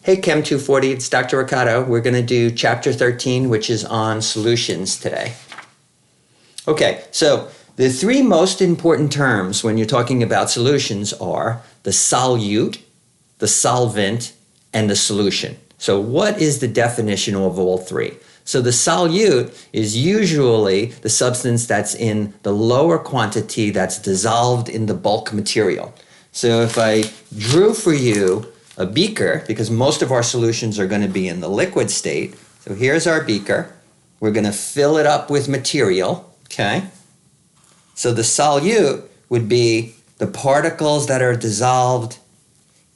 Hey Chem 240, it's Dr. Ricardo. We're going to do chapter 13, which is on solutions today. Okay, so the three most important terms when you're talking about solutions are the solute, the solvent, and the solution. So what is the definition of all three? So the solute is usually the substance that's in the lower quantity that's dissolved in the bulk material. So if I drew for you a beaker, because most of our solutions are going to be in the liquid state. So here's our beaker. We're going to fill it up with material, okay? So the solute would be the particles that are dissolved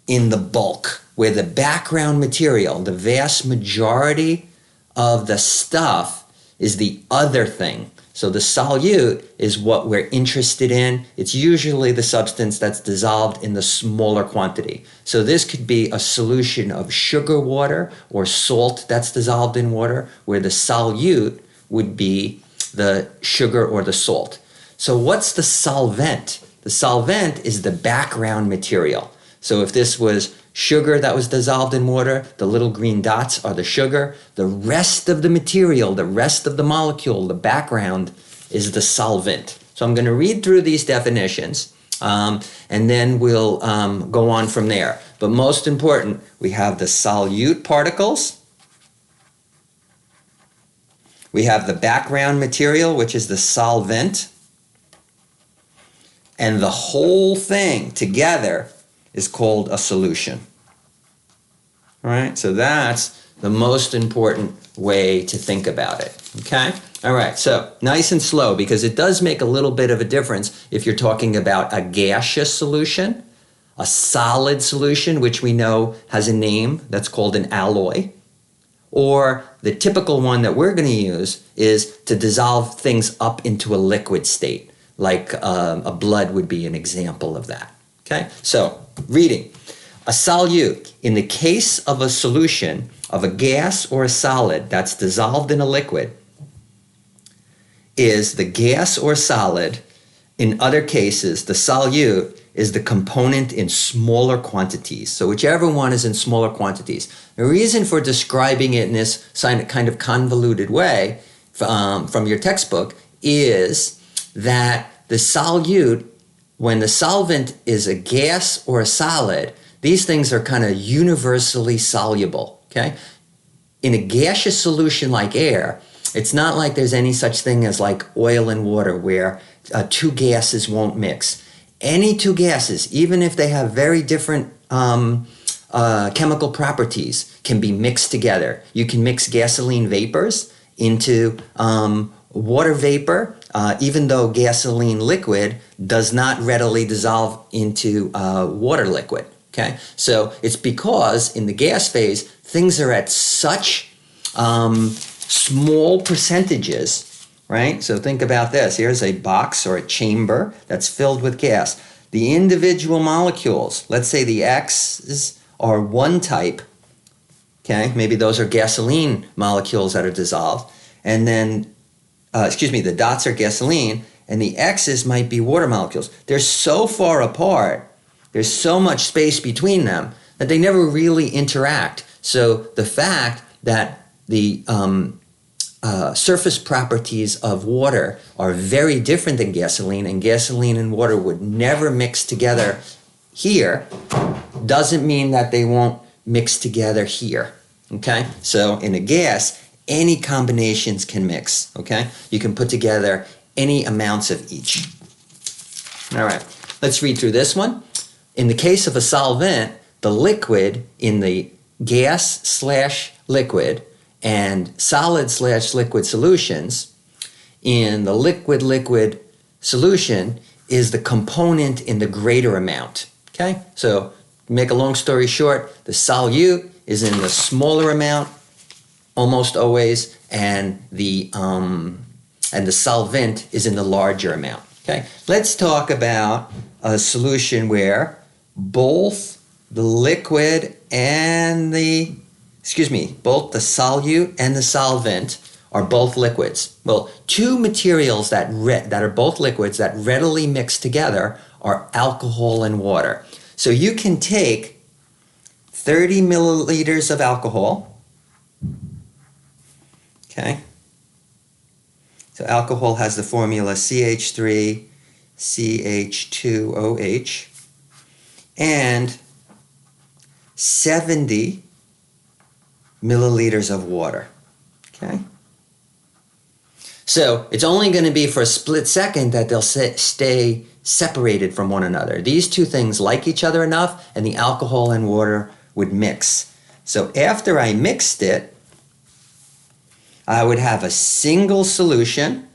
in the bulk, where the background material, the vast majority of the stuff is the other thing. So the solute is what we're interested in. It's usually the substance that's dissolved in the smaller quantity. So this could be a solution of sugar water or salt that's dissolved in water, where the solute would be the sugar or the salt. So what's the solvent? The solvent is the background material. So if this was sugar that was dissolved in water, the little green dots are the sugar. The rest of the material, the rest of the molecule, the background, is the solvent. So I'm going to read through these definitions, and then we'll go on from there. But most important, we have the solute particles. We have the background material, which is the solvent. And the whole thing together is called a solution. All right, so that's the most important way to think about it, okay? All right, so nice and slow, because it does make a little bit of a difference if you're talking about a gaseous solution, a solid solution, which we know has a name that's called an alloy, or the typical one that we're going to use is to dissolve things up into a liquid state, like a blood would be an example of that, okay? So, reading. A solute, in the case of a solution of a gas or a solid that's dissolved in a liquid, is the gas or solid. In other cases, the solute is the component in smaller quantities. So whichever one is in smaller quantities. The reason for describing it in this kind of convoluted way from your textbook is that the solute, when the solvent is a gas or a solid, these things are kind of universally soluble, okay? In a gaseous solution like air, it's not like there's any such thing as like oil and water where two gases won't mix. Any two gases, even if they have very different chemical properties, can be mixed together. You can mix gasoline vapors into water vapor, even though gasoline liquid does not readily dissolve into water liquid. Okay, so it's because in the gas phase, things are at such small percentages, right? So think about this. Here's a box or a chamber that's filled with gas. The individual molecules, let's say the X's are one type, okay? Maybe those are gasoline molecules that are dissolved. And then, the dots are gasoline, and the X's might be water molecules. They're so far apart, there's so much space between them that they never really interact. So the fact that the surface properties of water are very different than gasoline, and gasoline and water would never mix together here, doesn't mean that they won't mix together here, okay? So in a gas, any combinations can mix, okay? You can put together any amounts of each. All right, let's read through this one. In the case of a solvent, the liquid in the gas/liquid and solid/liquid solutions, in the liquid-liquid solution is the component in the greater amount, okay? So, make a long story short, the solute is in the smaller amount, almost always, and the solvent is in the larger amount, okay? Let's talk about a solution where both the liquid and both the solute and the solvent are both liquids. Well, two materials that are both liquids that readily mix together are alcohol and water. So you can take 30 milliliters of alcohol. Okay. So alcohol has the formula CH3CH2OH, and 70 milliliters of water. Okay. So it's only going to be for a split second that they'll stay separated from one another. These two things like each other enough, and the alcohol and water would mix. So after I mixed it, I would have a single solution,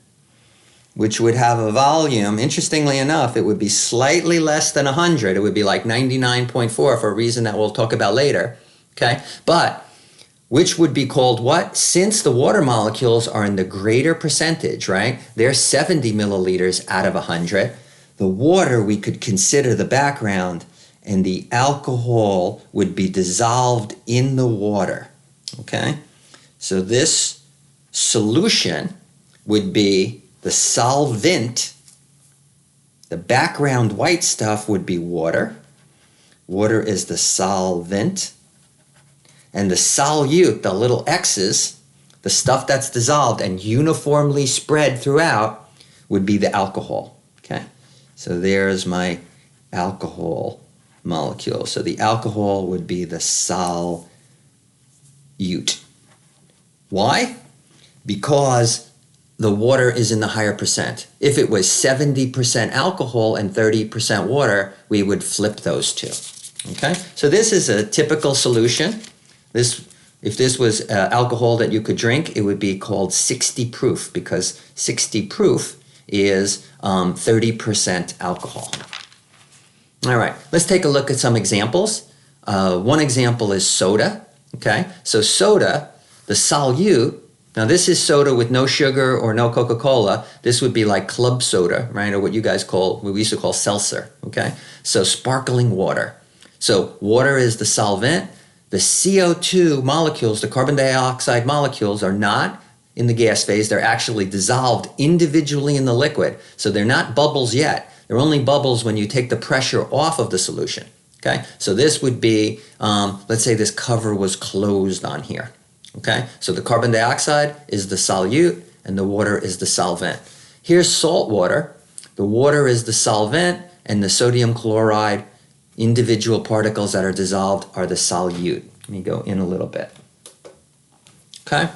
which would have a volume. Interestingly enough, it would be slightly less than 100. It would be like 99.4 for a reason that we'll talk about later. Okay, but which would be called what? Since the water molecules are in the greater percentage, right? They're 70 milliliters out of 100. The water, we could consider the background, and the alcohol would be dissolved in the water. Okay, so this solution would be the solvent. The background white stuff would be water. Water is the solvent. And the solute, the little X's, the stuff that's dissolved and uniformly spread throughout, would be the alcohol. Okay, so there's my alcohol molecule. So the alcohol would be the solute. Why? Because the water is in the higher percent. If it was 70% alcohol and 30% water, we would flip those two. Okay, so this is a typical solution. If this was alcohol that you could drink, it would be called 60 proof, because 60 proof is 30% alcohol. All right, let's take a look at some examples. One example is soda. Okay, so soda, the solute. Now this is soda with no sugar or no Coca-Cola. This would be like club soda, right? Or what you guys call, what we used to call seltzer, okay? So sparkling water. So water is the solvent. The CO2 molecules, the carbon dioxide molecules, are not in the gas phase. They're actually dissolved individually in the liquid. So they're not bubbles yet. They're only bubbles when you take the pressure off of the solution, okay? So this would be, let's say this cover was closed on here. Okay, so the carbon dioxide is the solute and the water is the solvent. Here's salt water. The water is the solvent and the sodium chloride individual particles that are dissolved are the solute. Let me go in a little bit. Okay,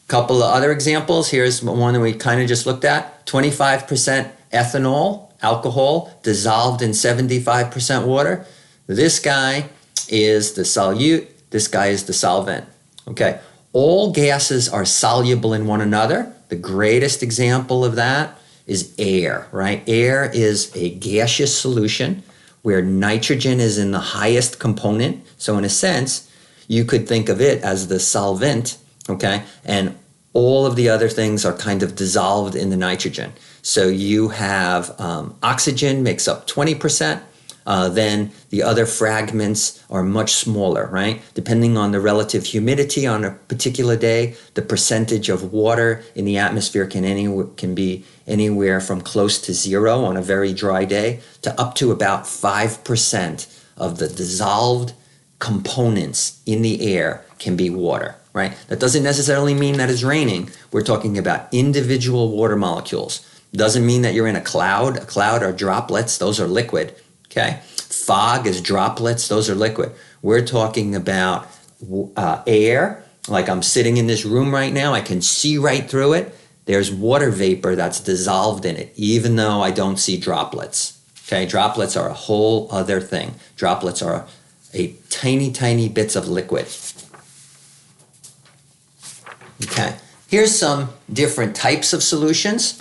couple of other examples. Here's one that we kind of just looked at. 25% ethanol, alcohol, dissolved in 75% water. This guy is the solute. This guy is the solvent. Okay. All gases are soluble in one another. The greatest example of that is air, right? Air is a gaseous solution where nitrogen is in the highest component. So in a sense, you could think of it as the solvent, okay? And all of the other things are kind of dissolved in the nitrogen. So you have oxygen makes up 20%. Then the other fragments are much smaller, right? Depending on the relative humidity on a particular day, the percentage of water in the atmosphere can be anywhere from close to 0 on a very dry day to up to about 5% of the dissolved components in the air can be water, right? That doesn't necessarily mean that it's raining. We're talking about individual water molecules. Doesn't mean that you're in a cloud. A cloud are droplets. Those are liquid. Okay, fog is droplets, those are liquid. We're talking about air, like I'm sitting in this room right now, I can see right through it. There's water vapor that's dissolved in it, even though I don't see droplets. Okay, droplets are a whole other thing. Droplets are a tiny, tiny bits of liquid. Okay, here's some different types of solutions.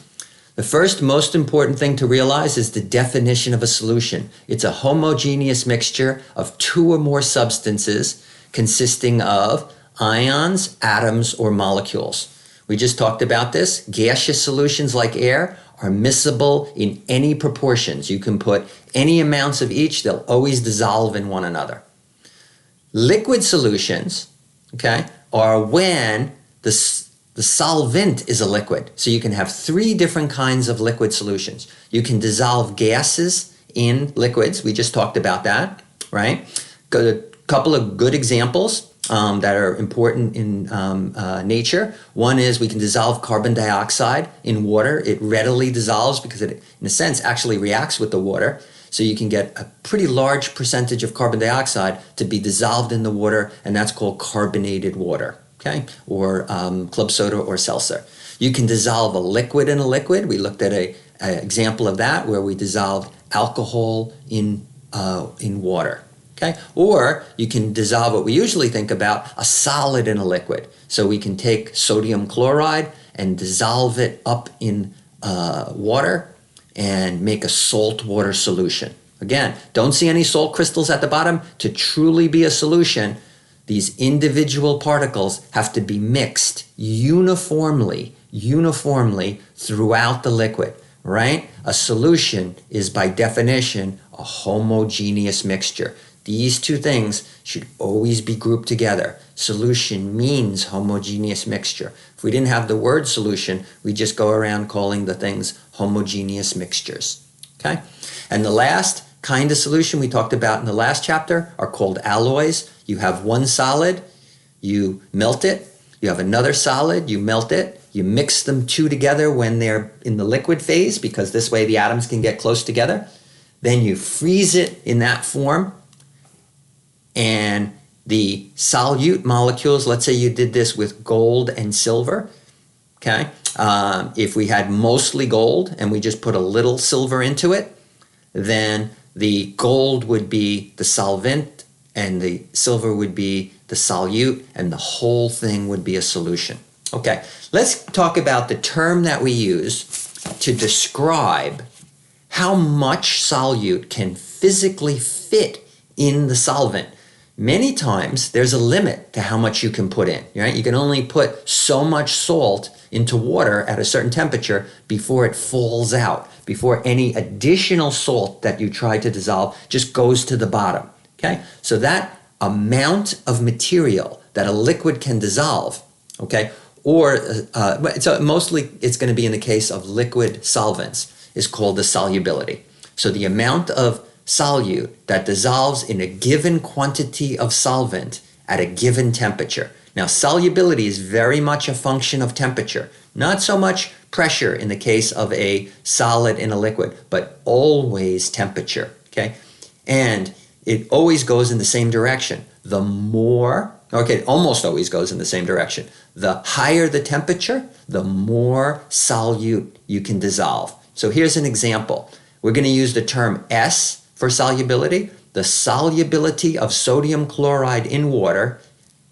The first most important thing to realize is the definition of a solution. It's a homogeneous mixture of two or more substances consisting of ions, atoms, or molecules. We just talked about this. Gaseous solutions like air are miscible in any proportions. You can put any amounts of each, they'll always dissolve in one another. Liquid solutions, okay, are when the solvent is a liquid. So you can have 3 different kinds of liquid solutions. You can dissolve gases in liquids. We just talked about that, right? couple of good examples that are important in nature. One is we can dissolve carbon dioxide in water. It readily dissolves because it, in a sense, actually reacts with the water. So you can get a pretty large percentage of carbon dioxide to be dissolved in the water, and that's called carbonated water, okay? Or club soda or seltzer. You can dissolve a liquid in a liquid. We looked at an example of that where we dissolved alcohol in water. Okay? Or you can dissolve what we usually think about, a solid in a liquid. So we can take sodium chloride and dissolve it up in water and make a salt water solution. Again, don't see any salt crystals at the bottom. To truly be a solution, these individual particles have to be mixed uniformly throughout the liquid, right? A solution is by definition a homogeneous mixture. These two things should always be grouped together. Solution means homogeneous mixture. If we didn't have the word solution, we just go around calling the things homogeneous mixtures. Okay? And the last kind of solution we talked about in the last chapter are called alloys. You have one solid, you melt it. You have another solid, you melt it. You mix them two together when they're in the liquid phase, because this way the atoms can get close together. Then you freeze it in that form. And the solute molecules, let's say you did this with gold and silver, okay? If we had mostly gold and we just put a little silver into it, then the gold would be the solvent and the silver would be the solute, and the whole thing would be a solution. Okay, let's talk about the term that we use to describe how much solute can physically fit in the solvent. Many times there's a limit to how much you can put in, right? You can only put so much salt into water at a certain temperature before it falls out, before any additional salt that you try to dissolve just goes to the bottom, okay? So that amount of material that a liquid can dissolve, okay, or so mostly it's going to be in the case of liquid solvents, is called the solubility. So the amount of solute that dissolves in a given quantity of solvent at a given temperature. Now, solubility is very much a function of temperature, not so much pressure in the case of a solid in a liquid, but always temperature, okay? And it always goes in the same direction. The more, okay, it almost always goes in the same direction. The higher the temperature, the more solute you can dissolve. So here's an example. We're going to use the term S for solubility. The solubility of sodium chloride in water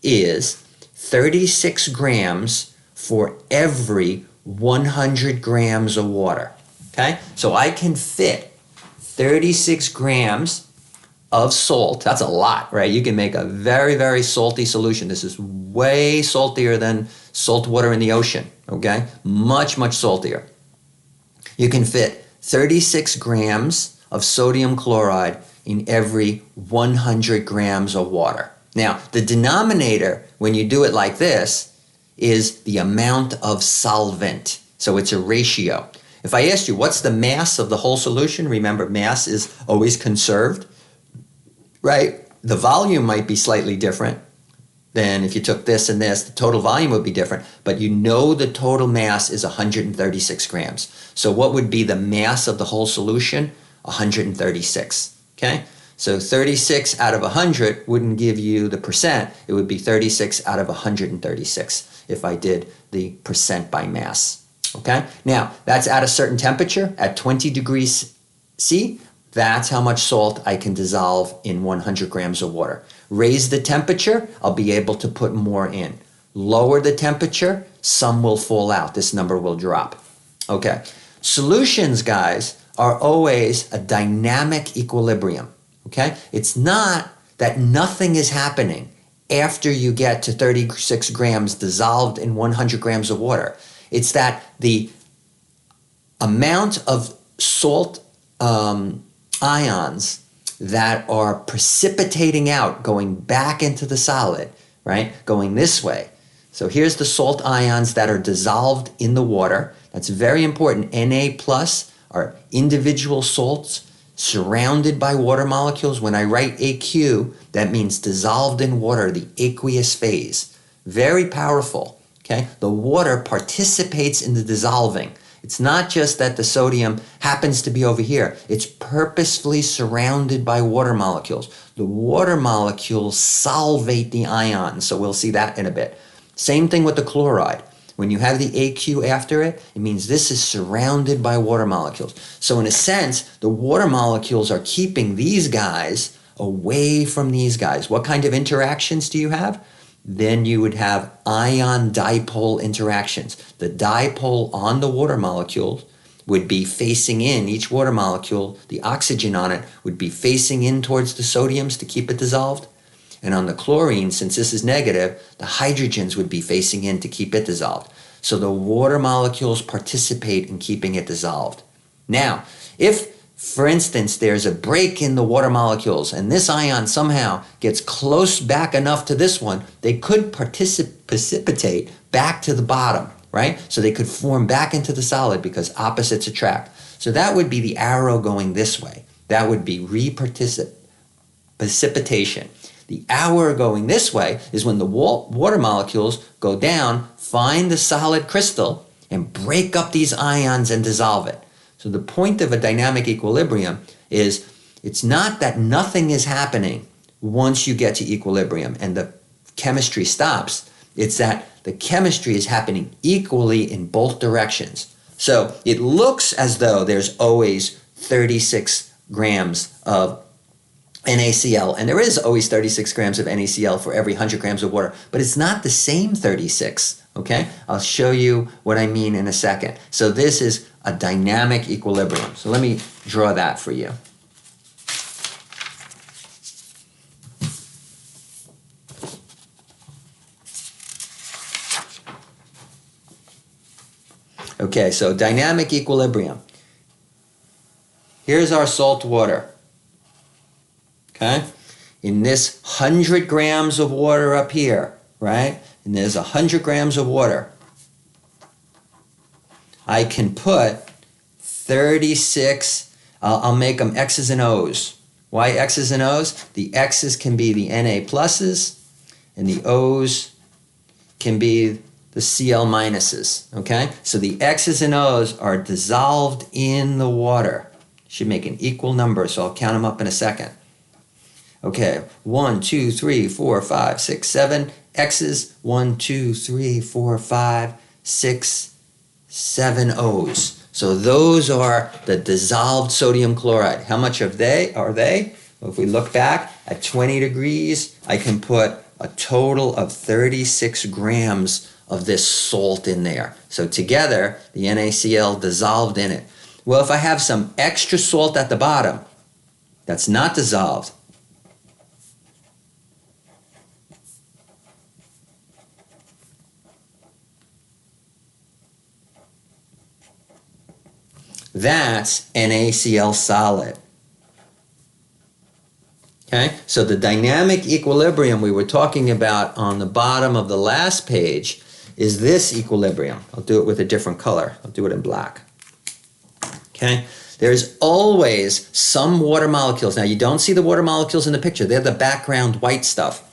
is 36 grams for every 100 grams of water. Okay? So I can fit 36 grams of salt. That's a lot, right? You can make a very, very salty solution. This is way saltier than salt water in the ocean, okay? Much, much saltier. You can fit 36 grams of sodium chloride in every 100 grams of water. Now, the denominator, when you do it like this, is the amount of solvent. So it's a ratio. If I asked you, what's the mass of the whole solution? Remember, mass is always conserved, right? The volume might be slightly different than if you took this and this. The total volume would be different, but you know the total mass is 136 grams. So what would be the mass of the whole solution? 136, okay? So 36 out of 100 wouldn't give you the percent. It would be 36 out of 136 if I did the percent by mass, okay? Now, that's at a certain temperature, at 20 degrees C. That's how much salt I can dissolve in 100 grams of water. Raise the temperature, I'll be able to put more in. Lower the temperature, some will fall out. This number will drop. Okay. Solutions, guys, are always a dynamic equilibrium. Okay? It's not that nothing is happening after you get to 36 grams dissolved in 100 grams of water. It's that the amount of salt ions that are precipitating out, going back into the solid, right? Going this way. So here's the salt ions that are dissolved in the water. That's very important. Na plus are individual salts surrounded by water molecules. When I write AQ, that means dissolved in water, the aqueous phase. Very powerful, okay? The water participates in the dissolving. It's not just that the sodium happens to be over here. It's purposefully surrounded by water molecules. The water molecules solvate the ions, so we'll see that in a bit. Same thing with the chloride. When you have the AQ after it, it means this is surrounded by water molecules. So in a sense, the water molecules are keeping these guys away from these guys. What kind of interactions do you have? Then you would have ion dipole interactions. The dipole on the water molecule would be facing in, each water molecule, the oxygen on it would be facing in towards the sodiums to keep it dissolved. And on the chlorine, since this is negative, the hydrogens would be facing in to keep it dissolved. So the water molecules participate in keeping it dissolved. Now, if, for instance, there's a break in the water molecules and this ion somehow gets close back enough to this one, they could precipitate back to the bottom, right? So they could form back into the solid because opposites attract. So that would be the arrow going this way. That would be precipitation. The arrow going this way is when the water molecules go down, find the solid crystal, and break up these ions and dissolve it. So the point of a dynamic equilibrium is it's not that nothing is happening once you get to equilibrium and the chemistry stops. It's that the chemistry is happening equally in both directions. So it looks as though there's always 36 grams of NaCl, and there is always 36 grams of NaCl for every 100 grams of water, but it's not the same 36, okay? I'll show you what I mean in a second. So this is a dynamic equilibrium. So let me draw that for you. Okay, so dynamic equilibrium. Here's our salt water. Okay? In this 100 grams of water up here, right? And there's 100 grams of water. I can put 36, I'll make them X's and O's. Why X's and O's? The X's can be the Na pluses, and the O's can be the Cl minuses, okay? So the X's and O's are dissolved in the water. Should make an equal number, so I'll count them up in a second. Okay, 1, 2, 3, 4, 5, 6, 7 X's, 1, 2, 3, 4, 5, 6, 7 O's. So those are the dissolved sodium chloride. How much are they? Well, if we look back at 20 degrees, I can put a total of 36 grams of this salt in there. So together, the NaCl dissolved in it. Well, if I have some extra salt at the bottom that's not dissolved, that's NaCl solid. Okay, so the dynamic equilibrium we were talking about on the bottom of the last page is this equilibrium. I'll do it with a different color. I'll do it in black. Okay, there's always some water molecules. Now you don't see the water molecules in the picture. They're the background white stuff.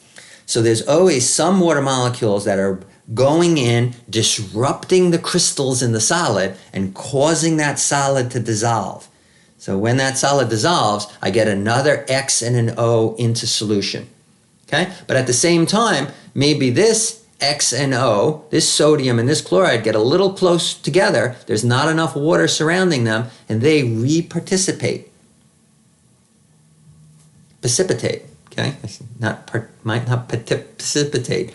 So there's always some water molecules that are going in, disrupting the crystals in the solid and causing that solid to dissolve. So when that solid dissolves, I get another X and an O into solution. Okay? But at the same time, maybe this X and O, this sodium and this chloride get a little close together. There's not enough water surrounding them, and they re-participate. Precipitate. Okay, might not precipitate,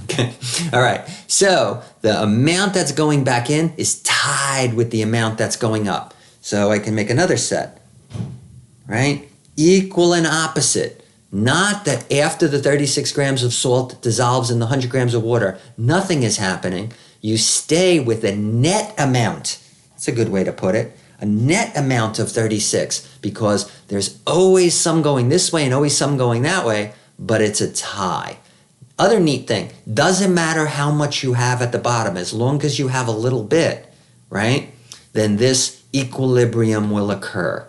okay? All right, so the amount that's going back in is tied with the amount that's going up. So I can make another set, right? Equal and opposite. Not that after the 36 grams of salt dissolves in the 100 grams of water, nothing is happening. You stay with a net amount. That's a good way to put it. A net amount of 36, because there's always some going this way and always some going that way, but it's a tie. Other neat thing, doesn't matter how much you have at the bottom, as long as you have a little bit, right? Then this equilibrium will occur.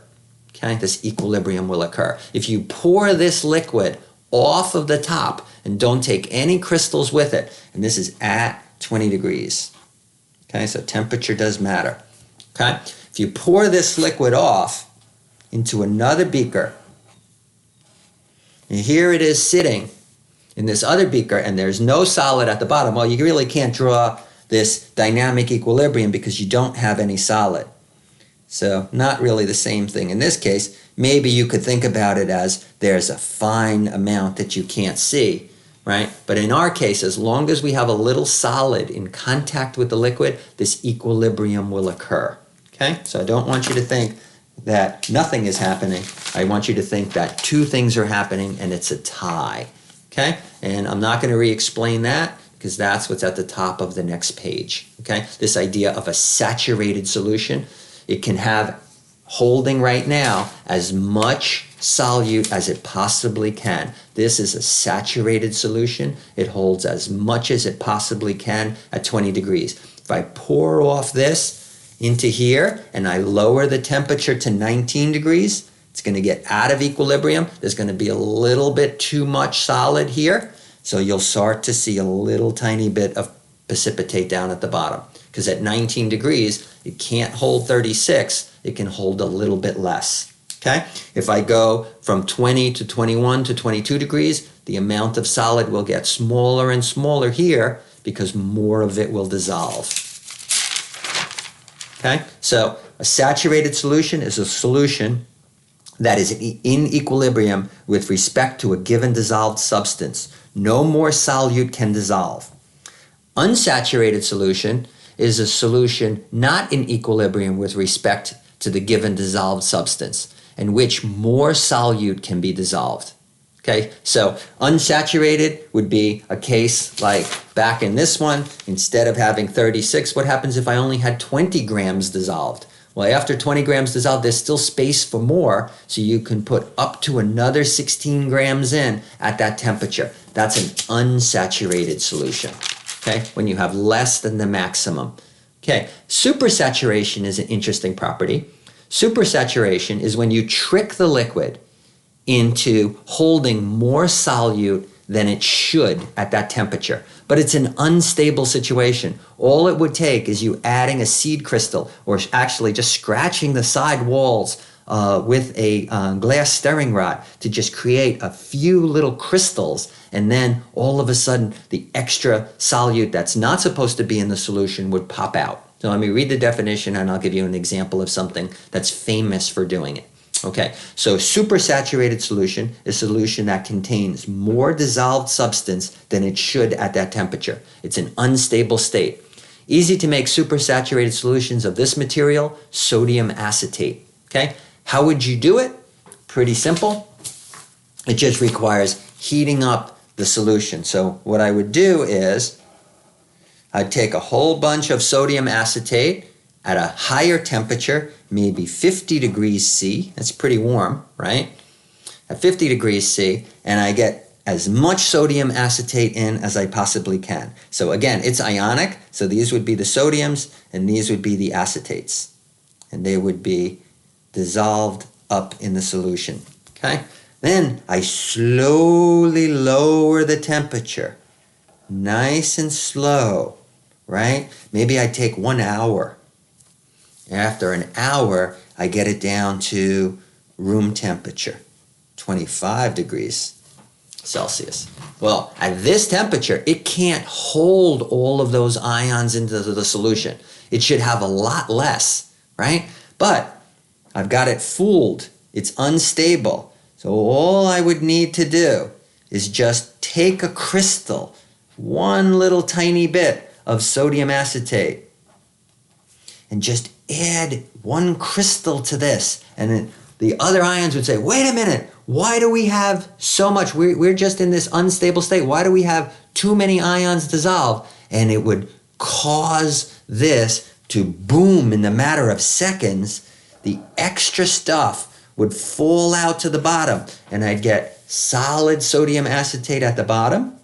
Okay, this equilibrium will occur. If you pour this liquid off of the top and don't take any crystals with it, and this is at 20 degrees. Okay, so temperature does matter. Okay, if you pour this liquid off into another beaker, and here it is sitting in this other beaker, and there's no solid at the bottom, well, you really can't draw this dynamic equilibrium because you don't have any solid. So not really the same thing in this case. Maybe you could think about it as there's a fine amount that you can't see, right? But in our case, as long as we have a little solid in contact with the liquid, this equilibrium will occur, okay? So I don't want you to think that nothing is happening. I want you to think that two things are happening and it's a tie, okay? And I'm not going to re-explain that because that's what's at the top of the next page, okay? This idea of a saturated solution. It can have, holding right now, as much solute as it possibly can. This is a saturated solution. It holds as much as it possibly can at 20 degrees. If I pour off this into here and I lower the temperature to 19 degrees, it's going to get out of equilibrium. There's going to be a little bit too much solid here. So you'll start to see a little tiny bit of precipitate down at the bottom. Because at 19 degrees, it can't hold 36, it can hold a little bit less, okay? If I go from 20 to 21 to 22 degrees, the amount of solid will get smaller and smaller here because more of it will dissolve, okay? So a saturated solution is a solution that is in equilibrium with respect to a given dissolved substance. No more solute can dissolve. Unsaturated solution is a solution not in equilibrium with respect to the given dissolved substance, in which more solute can be dissolved. Okay, so unsaturated would be a case like back in this one, instead of having 36, what happens if I only had 20 grams dissolved? Well, after 20 grams dissolved, there's still space for more, so you can put up to another 16 grams in at that temperature. That's an unsaturated solution. Okay, when you have less than the maximum. Okay, supersaturation is an interesting property. Supersaturation is when you trick the liquid into holding more solute than it should at that temperature. But it's an unstable situation. All it would take is you adding a seed crystal or actually just scratching the side walls with a glass stirring rod to just create a few little crystals, and then all of a sudden the extra solute that's not supposed to be in the solution would pop out. So let me read the definition and I'll give you an example of something that's famous for doing it. Okay, so supersaturated solution is a solution that contains more dissolved substance than it should at that temperature. It's an unstable state. Easy to make supersaturated solutions of this material, sodium acetate. Okay, how would you do it? Pretty simple. It just requires heating up the solution. So what I would do is I'd take a whole bunch of sodium acetate at a higher temperature, maybe 50 degrees C. That's pretty warm, right? At 50 degrees C, and I get as much sodium acetate in as I possibly can. So again, it's ionic, so these would be the sodiums and these would be the acetates. And they would be dissolved up in the solution, okay? Then I slowly lower the temperature, nice and slow, right? Maybe I take 1 hour. After an hour, I get it down to room temperature, 25 degrees Celsius. Well, at this temperature, it can't hold all of those ions into the solution. It should have a lot less, right? But I've got it fooled. It's unstable. So all I would need to do is just take a crystal, one little tiny bit of sodium acetate, and just add one crystal to this. And then the other ions would say, wait a minute, why do we have so much? We're just in this unstable state. Why do we have too many ions dissolved? And it would cause this to boom in the matter of seconds. The extra stuff would fall out to the bottom, and I'd get solid sodium acetate at the bottom,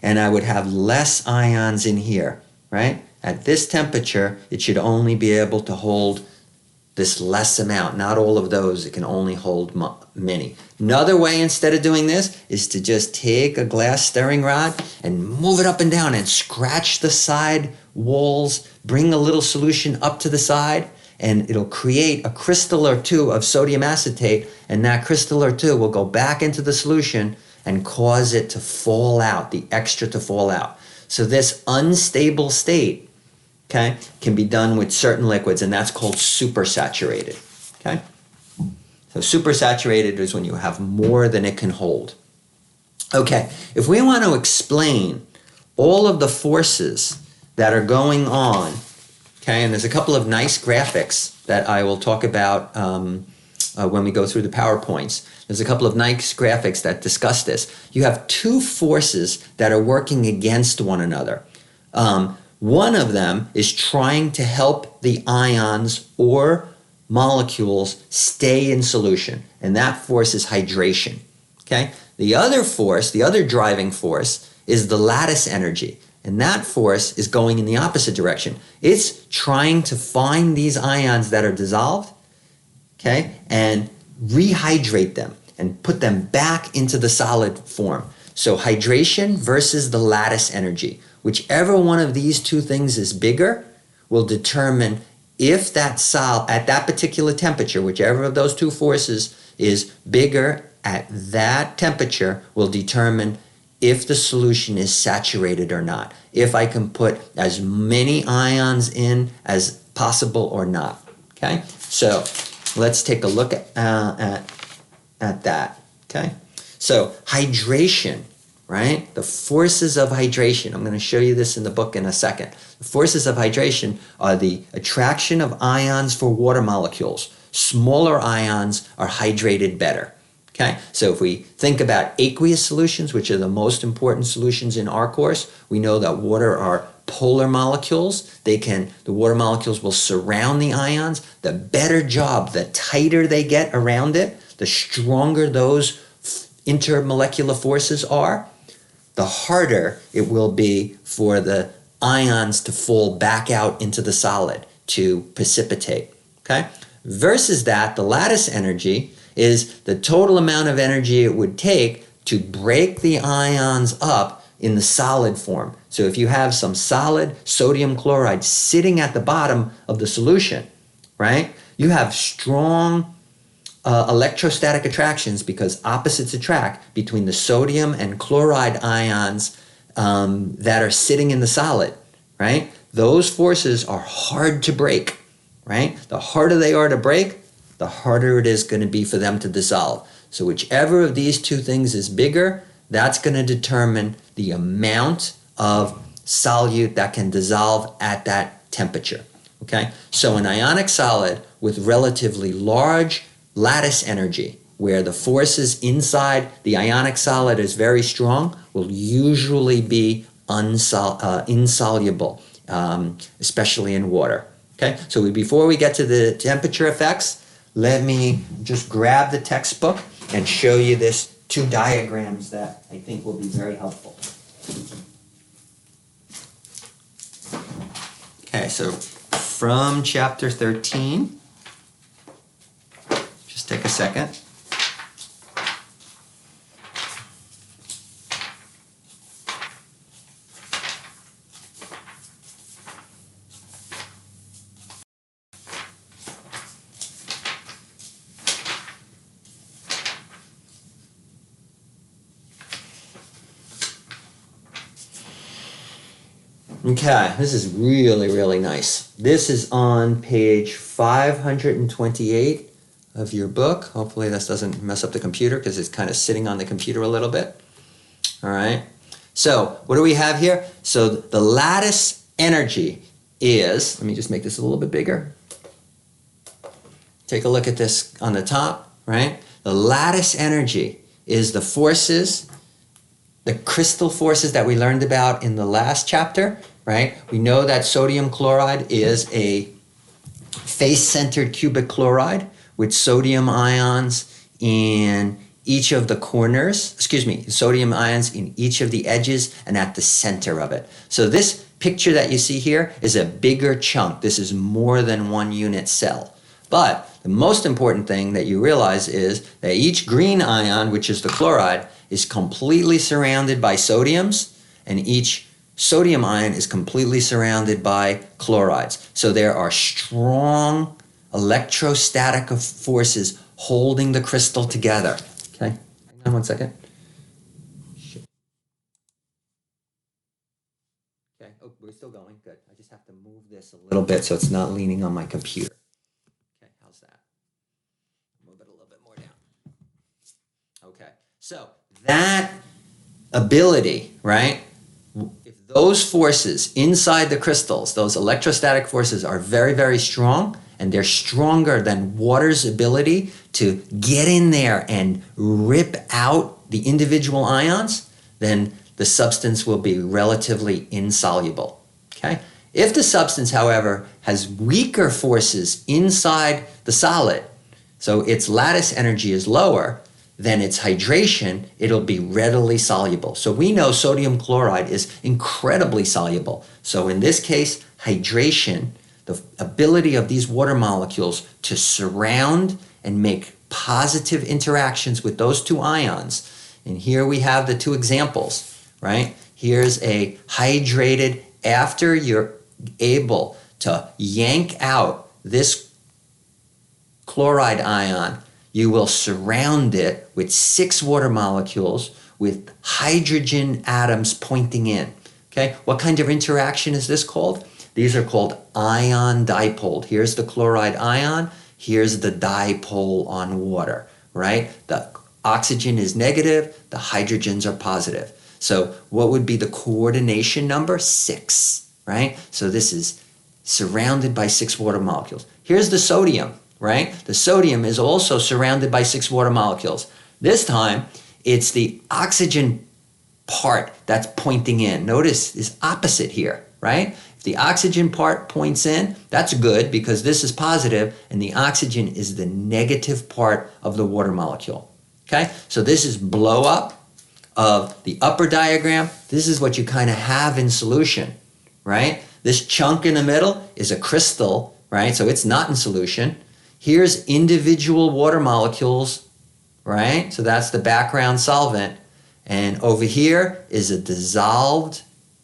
and I would have less ions in here, right? At this temperature, it should only be able to hold this less amount, not all of those. It can only hold many. Another way, instead of doing this, is to just take a glass stirring rod and move it up and down and scratch the side walls, bring a little solution up to the side, and it'll create a crystal or two of sodium acetate, and that crystal or two will go back into the solution and cause it to fall out, the extra to fall out. So this unstable state, okay, can be done with certain liquids, and that's called supersaturated, okay? So supersaturated is when you have more than it can hold. Okay, if we want to explain all of the forces that are going on, okay, and there's a couple of nice graphics that I will talk about when we go through the PowerPoints. There's a couple of nice graphics that discuss this. You have two forces that are working against one another. One of them is trying to help the ions or molecules stay in solution, and that force is hydration. Okay? The other force, the other driving force, is the lattice energy, and that force is going in the opposite direction. It's trying to find these ions that are dissolved, okay, and rehydrate them and put them back into the solid form. So hydration versus the lattice energy. Whichever one of these two things is bigger will determine if that at that particular temperature, whichever of those two forces is bigger at that temperature, will determine if the solution is saturated or not, if I can put as many ions in as possible or not. Okay, so let's take a look at that. Okay, so hydration. Right? The forces of hydration. I'm going to show you this in the book in a second. The forces of hydration are the attraction of ions for water molecules. Smaller ions are hydrated better. Okay? So if we think about aqueous solutions, which are the most important solutions in our course, we know that water are polar molecules. The water molecules will surround the ions. The better job, the tighter they get around it, the stronger those intermolecular forces are, the harder it will be for the ions to fall back out into the solid to precipitate, okay? Versus that, the lattice energy is the total amount of energy it would take to break the ions up in the solid form. So if you have some solid sodium chloride sitting at the bottom of the solution, right, you have strong electrostatic attractions because opposites attract between the sodium and chloride ions that are sitting in the solid, right? Those forces are hard to break, right? The harder they are to break, the harder it is going to be for them to dissolve. So whichever of these two things is bigger, that's going to determine the amount of solute that can dissolve at that temperature, okay? So an ionic solid with relatively large lattice energy, where the forces inside the ionic solid is very strong, will usually be insoluble, especially in water. Okay, so before we get to the temperature effects, let me just grab the textbook and show you this two diagrams that I think will be very helpful. Okay, so from chapter 13, take a second. Okay, this is really, really nice. This is on page 528 of your book. Hopefully this doesn't mess up the computer because it's kind of sitting on the computer a little bit. All right. So what do we have here? So the lattice energy is, let me just make this a little bit bigger. Take a look at this on the top, right? The lattice energy is the forces, the crystal forces that we learned about in the last chapter, right? We know that sodium chloride is a face-centered cubic chloride with sodium ions in each of the corners, sodium ions in each of the edges and at the center of it. So this picture that you see here is a bigger chunk. This is more than one unit cell. But the most important thing that you realize is that each green ion, which is the chloride, is completely surrounded by sodiums, and each sodium ion is completely surrounded by chlorides. So there are strong electrostatic forces holding the crystal together. Okay, hang on one second. Okay, oh, we're still going. Good. I just have to move this a little bit so it's not leaning on my computer. Okay, how's that? Move it a little bit more down. Okay, so that ability, right? If those forces inside the crystals, those electrostatic forces are very, very strong, and they're stronger than water's ability to get in there and rip out the individual ions, then the substance will be relatively insoluble. Okay? If the substance, however, has weaker forces inside the solid, so its lattice energy is lower than its hydration, it'll be readily soluble. So we know sodium chloride is incredibly soluble. So in this case, hydration, the ability of these water molecules to surround and make positive interactions with those two ions. And here we have the two examples, right? Here's a hydrated, after you're able to yank out this chloride ion, you will surround it with 6 water molecules with hydrogen atoms pointing in. Okay, what kind of interaction is this called? These are called ion dipole. Here's the chloride ion, here's the dipole on water, right? The oxygen is negative, the hydrogens are positive. So what would be the coordination number? 6, right? So this is surrounded by 6 water molecules. Here's the sodium, right? The sodium is also surrounded by 6 water molecules. This time, it's the oxygen part that's pointing in. Notice it's opposite here, right? If the oxygen part points in, that's good because this is positive and the oxygen is the negative part of the water molecule. Okay, so this is blow up of the upper diagram. This is what you kind of have in solution, right? This chunk in the middle is a crystal, right? So it's not in solution. Here's individual water molecules, right? So that's the background solvent. And over here is a dissolved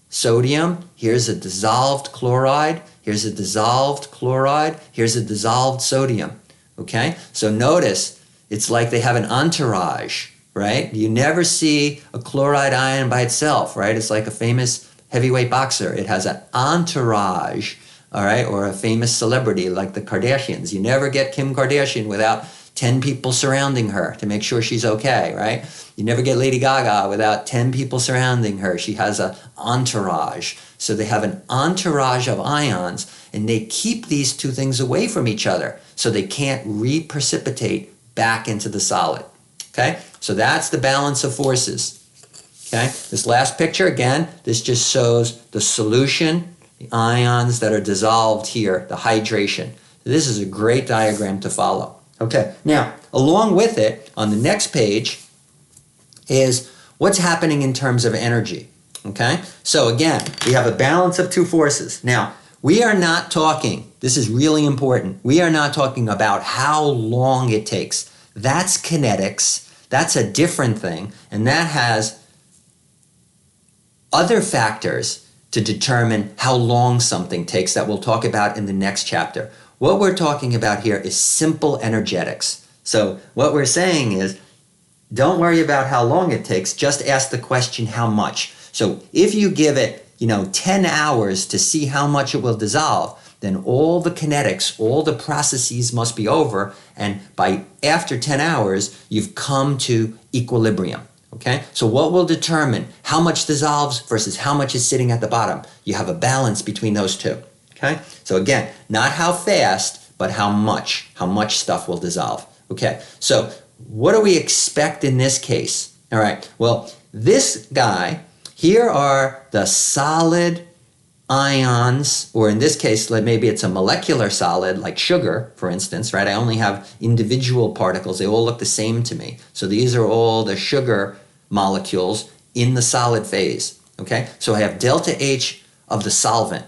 sodium. Here's a dissolved chloride. Here's a dissolved chloride. Here's a dissolved sodium. Okay? So notice it's like they have an entourage, right? You never see a chloride ion by itself, right? It's like a famous heavyweight boxer. It has an entourage, all right? Or a famous celebrity like the Kardashians. You never get Kim Kardashian without 10 people surrounding her to make sure she's okay, right? You never get Lady Gaga without 10 people surrounding her. She has an entourage. So they have an entourage of ions, and they keep these two things away from each other so they can't reprecipitate back into the solid, okay? So that's the balance of forces, okay? This last picture, again, this just shows the solution, the ions that are dissolved here, the hydration. This is a great diagram to follow. Okay, now, along with it, on the next page, is what's happening in terms of energy, okay? So again, we have a balance of two forces. Now, we are not talking, this is really important, we are not talking about how long it takes. That's kinetics, that's a different thing, and that has other factors to determine how long something takes that we'll talk about in the next chapter. What we're talking about here is simple energetics. So what we're saying is, don't worry about how long it takes, just ask the question how much. So if you give it, 10 hours to see how much it will dissolve, then all the kinetics, all the processes must be over, and after 10 hours, you've come to equilibrium. Okay? So what will determine how much dissolves versus how much is sitting at the bottom? You have a balance between those two. Okay? So again, not how fast, but how much stuff will dissolve. Okay, so what do we expect in this case? All right, well, this guy, here are the solid ions, or in this case, maybe it's a molecular solid, like sugar, for instance, right? I only have individual particles. They all look the same to me. So these are all the sugar molecules in the solid phase. Okay, so I have delta H of the solvent.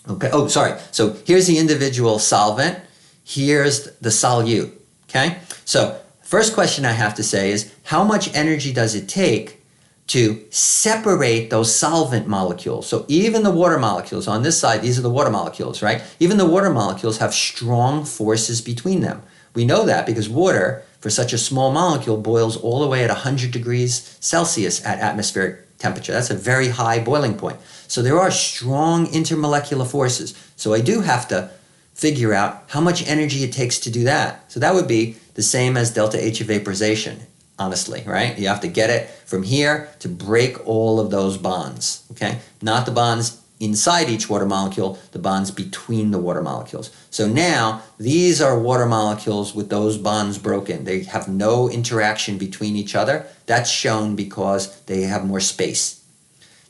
Okay, oh, sorry. So here's the individual solvent. Here's the solute, okay? So first question I have to say is, how much energy does it take to separate those solvent molecules? So even the water molecules on this side, these are the water molecules, right? Even the water molecules have strong forces between them. We know that because water, for such a small molecule, boils all the way at 100 degrees Celsius at atmospheric temperature. That's a very high boiling point. So there are strong intermolecular forces. So I do have to figure out how much energy it takes to do that. So that would be the same as delta H of vaporization, honestly, right? You have to get it from here to break all of those bonds, okay? Not the bonds inside each water molecule, the bonds between the water molecules. So now these are water molecules with those bonds broken. They have no interaction between each other. That's shown because they have more space.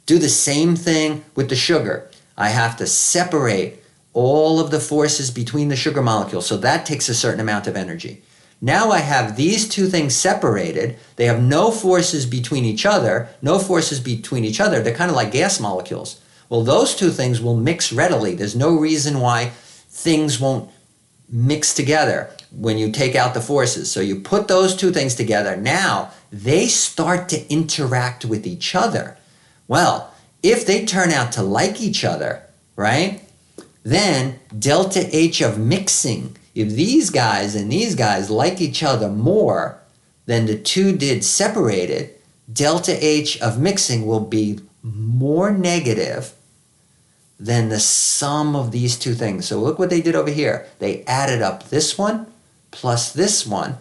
Do the same thing with the sugar. I have to separate all of the forces between the sugar molecules. So that takes a certain amount of energy. Now I have these two things separated. They have no forces between each other. They're kind of like gas molecules. Well, those two things will mix readily. There's no reason why things won't mix together when you take out the forces. So you put those two things together. Now they start to interact with each other. Well, if they turn out to like each other, right? Then delta H of mixing, if these guys and these guys like each other more than the two did separated, delta H of mixing will be more negative than the sum of these two things. So look what they did over here. They added up this one plus this one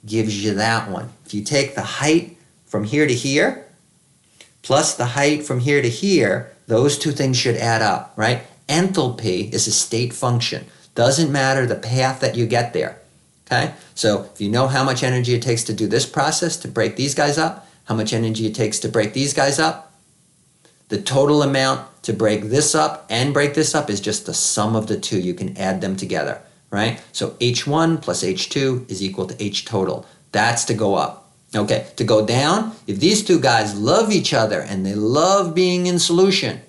gives you that one. If you take the height from here to here plus the height from here to here, those two things should add up, right? Enthalpy is a state function. Doesn't matter the path that you get there, okay? So if you know how much energy it takes to do this process, to break these guys up, how much energy it takes to break these guys up, the total amount to break this up and break this up is just the sum of the two. You can add them together, right? So H1 plus H2 is equal to H total. That's to go up. Okay, to go down, if these two guys love each other and they love being in solution,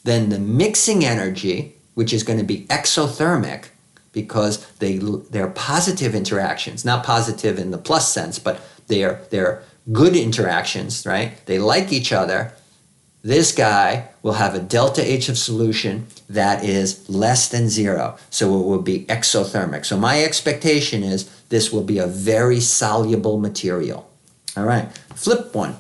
then the mixing energy, which is going to be exothermic because they're positive interactions, not positive in the plus sense, but they're good interactions, right? They like each other. This guy will have a delta H of solution that is less than 0. So it will be exothermic. So my expectation is this will be a very soluble material. All right, flip one.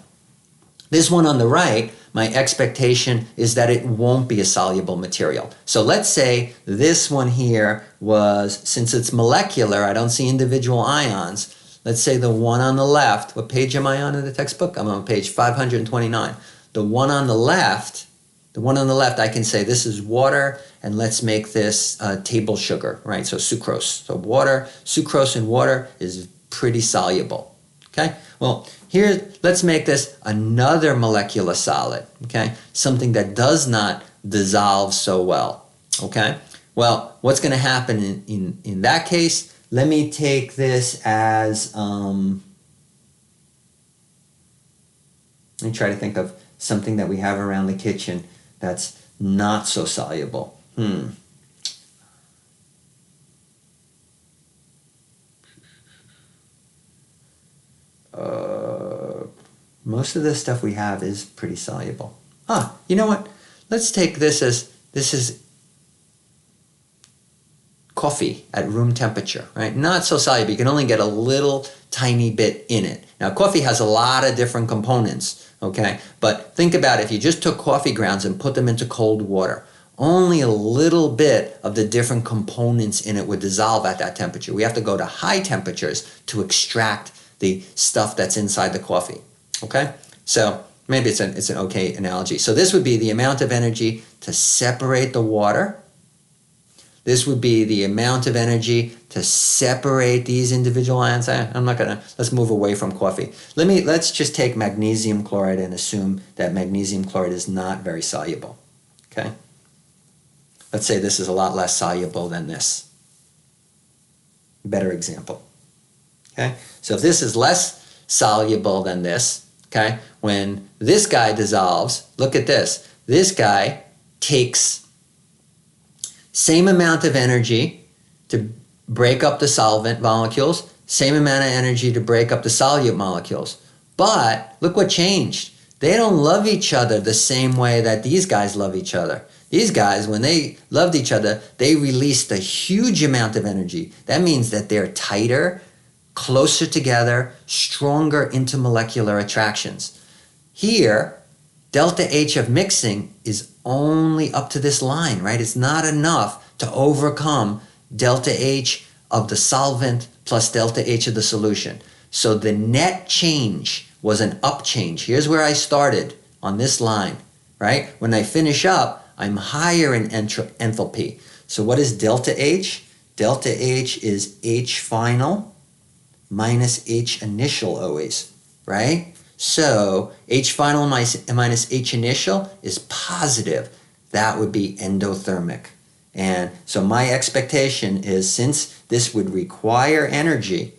This one on the right, my expectation is that it won't be a soluble material. So let's say this one here was, since it's molecular, I don't see individual ions. Let's say the one on the left, what page am I on in the textbook? I'm on page 529. The one on the left, I can say this is water, and let's make this table sugar, right? So sucrose. So water, sucrose in water is pretty soluble, okay? Well, here, let's make this another molecular solid, okay? Something that does not dissolve so well, okay? Well, what's going to happen in that case? Let me take this as, let me try to think of something that we have around the kitchen that's not so soluble. Most of the stuff we have is pretty soluble. You know what? Let's take this as, this is coffee at room temperature, right? Not so soluble. You can only get a little tiny bit in it. Now, coffee has a lot of different components, okay? But think about it. If you just took coffee grounds and put them into cold water, only a little bit of the different components in it would dissolve at that temperature. We have to go to high temperatures to extract the stuff that's inside the coffee, okay? So maybe it's an okay analogy. So this would be the amount of energy to separate the water. This would be the amount of energy to separate these individual ions. I'm not gonna, let's move away from coffee. Let's just take magnesium chloride and assume that magnesium chloride is not very soluble, okay? Let's say this is a lot less soluble than this. Better example, okay? So if this is less soluble than this, okay, when this guy dissolves, look at this. This guy takes same amount of energy to break up the solvent molecules, same amount of energy to break up the solute molecules. But look what changed. They don't love each other the same way that these guys love each other. These guys, when they loved each other, they released a huge amount of energy. That means that they're tighter, closer together, stronger intermolecular attractions. Here, delta H of mixing is only up to this line, right? It's not enough to overcome delta H of the solvent plus delta H of the solution. So the net change was an up change. Here's where I started on this line, right? When I finish up, I'm higher in enthalpy. So what is delta H? Delta H is H final minus H initial always, right? So H final minus H initial is positive. That would be endothermic. And so my expectation is, since this would require energy,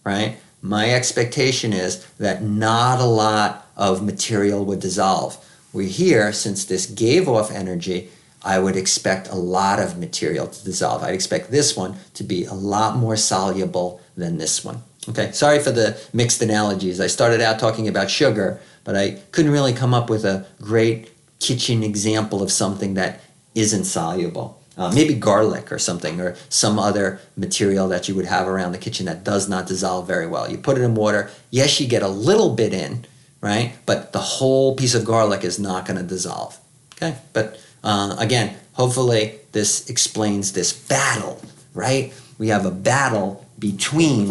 right? My expectation is that not a lot of material would dissolve. We're here, since this gave off energy, I would expect a lot of material to dissolve. I'd expect this one to be a lot more soluble than this one. Okay, sorry for the mixed analogies. I started out talking about sugar, but I couldn't really come up with a great kitchen example of something that isn't soluble. Maybe garlic or something, or some other material that you would have around the kitchen that does not dissolve very well. You put it in water, yes, you get a little bit in, right? But the whole piece of garlic is not going to dissolve. Okay, but again, hopefully this explains this battle, right? We have a battle between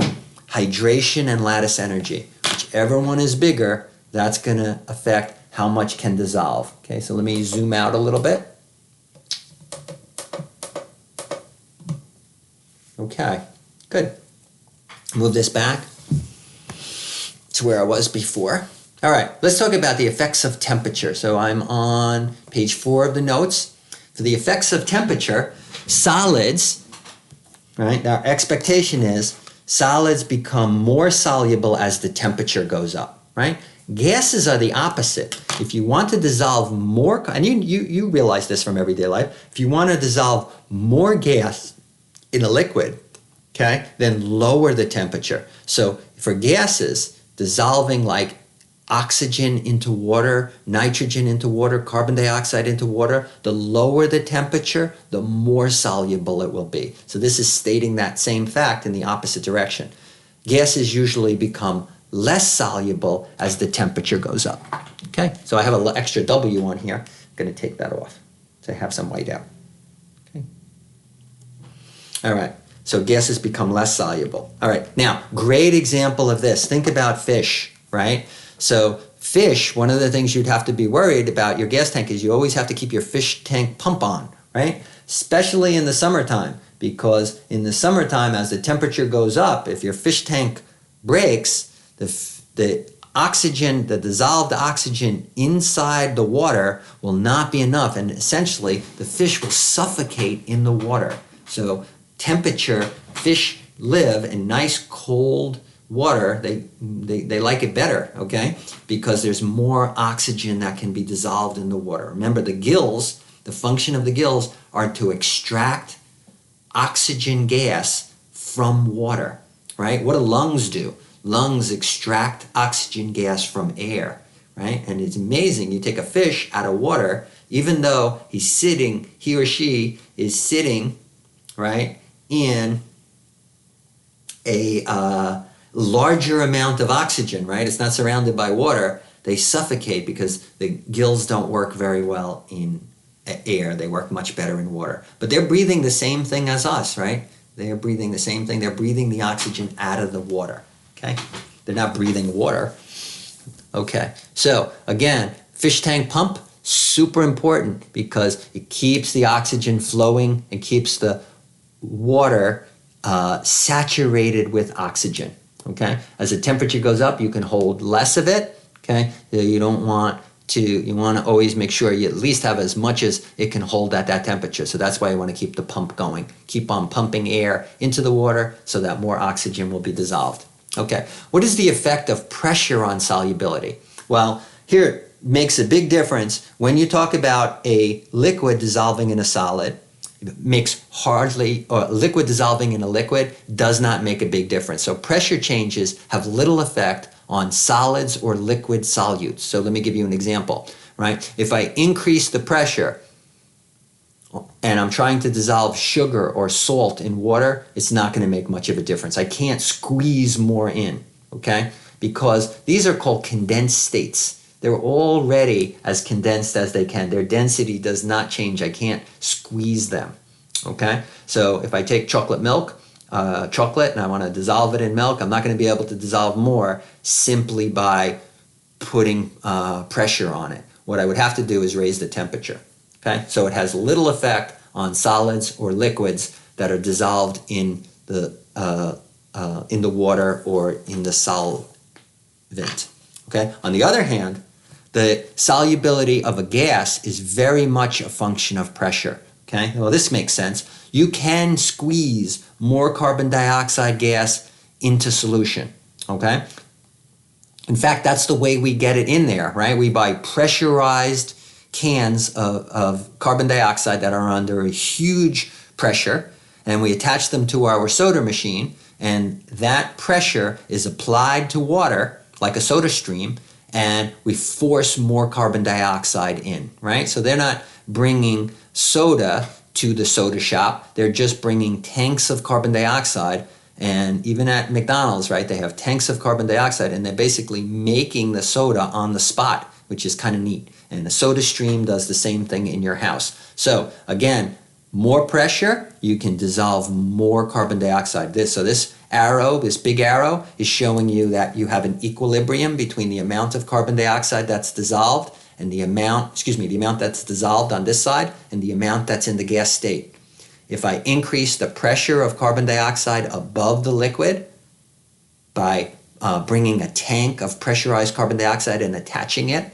hydration and lattice energy. Whichever one is bigger, that's going to affect how much can dissolve. Okay, so let me zoom out a little bit. Okay, good. Move this back to where I was before. All right, let's talk about the effects of temperature. So I'm on page 4 of the notes. For the effects of temperature, solids, right? Our expectation is solids become more soluble as the temperature goes up, right? Gases are the opposite. If you want to dissolve more, and you realize this from everyday life, if you want to dissolve more gas in a liquid, okay, then lower the temperature. So for gases, dissolving like oxygen into water, nitrogen into water, carbon dioxide into water, the lower the temperature, the more soluble it will be. So this is stating that same fact in the opposite direction. Gases usually become less soluble as the temperature goes up. Okay, so I have an extra W on here. I'm going to take that off to have some white out. Okay. All right, so gases become less soluble. All right, now, great example of this. Think about fish, right? So fish, one of the things you'd have to be worried about your gas tank is you always have to keep your fish tank pump on, right? Especially in the summertime, because in the summertime, as the temperature goes up, if your fish tank breaks, the oxygen, the dissolved oxygen inside the water will not be enough, and essentially the fish will suffocate in the water. So temperature, fish live in nice cold water. They like it better, okay? Because there's more oxygen that can be dissolved in the water. Remember, the gills, the function of the gills are to extract oxygen gas from water, right? What do lungs do? Lungs extract oxygen gas from air, right? And it's amazing. You take a fish out of water, even though he or she is sitting, right, in a larger amount of oxygen, right? It's not surrounded by water. They suffocate because the gills don't work very well in air. They work much better in water. But they're breathing the same thing as us, right? They're breathing the same thing. They're breathing the oxygen out of the water, okay? They're not breathing water. Okay, so again, fish tank pump, super important because it keeps the oxygen flowing and keeps the water saturated with oxygen, okay? As the temperature goes up, you can hold less of it, okay? You want to always make sure you at least have as much as it can hold at that temperature. So that's why you want to keep the pump going. Keep on pumping air into the water so that more oxygen will be dissolved. Okay, what is the effect of pressure on solubility? Well, here it makes a big difference when you talk about a liquid dissolving in a solid makes hardly, or liquid dissolving in a liquid does not make a big difference. So pressure changes have little effect on solids or liquid solutes. So let me give you an example, right? If I increase the pressure and I'm trying to dissolve sugar or salt in water, it's not going to make much of a difference. I can't squeeze more in, okay? Because these are called condensed states. They're already as condensed as they can. Their density does not change. I can't squeeze them, okay? So if I take chocolate milk, chocolate, and I want to dissolve it in milk, I'm not going to be able to dissolve more simply by putting pressure on it. What I would have to do is raise the temperature, okay? So it has little effect on solids or liquids that are dissolved in the water or in the solvent, okay? On the other hand, the solubility of a gas is very much a function of pressure, okay? Well, this makes sense. You can squeeze more carbon dioxide gas into solution, okay? In fact, that's the way we get it in there, right? We buy pressurized cans of carbon dioxide that are under a huge pressure, and we attach them to our soda machine, and that pressure is applied to water like a soda stream, and we force more carbon dioxide in, right? So they're not bringing soda to the soda shop. They're just bringing tanks of carbon dioxide. And even at McDonald's, right, they have tanks of carbon dioxide, and they're basically making the soda on the spot, which is kind of neat. And the soda stream does the same thing in your house. So again, more pressure, you can dissolve more carbon dioxide. This arrow, this big arrow, is showing you that you have an equilibrium between the amount of carbon dioxide that's dissolved and the amount that's dissolved on this side and the amount that's in the gas state. If I increase the pressure of carbon dioxide above the liquid by bringing a tank of pressurized carbon dioxide and attaching it,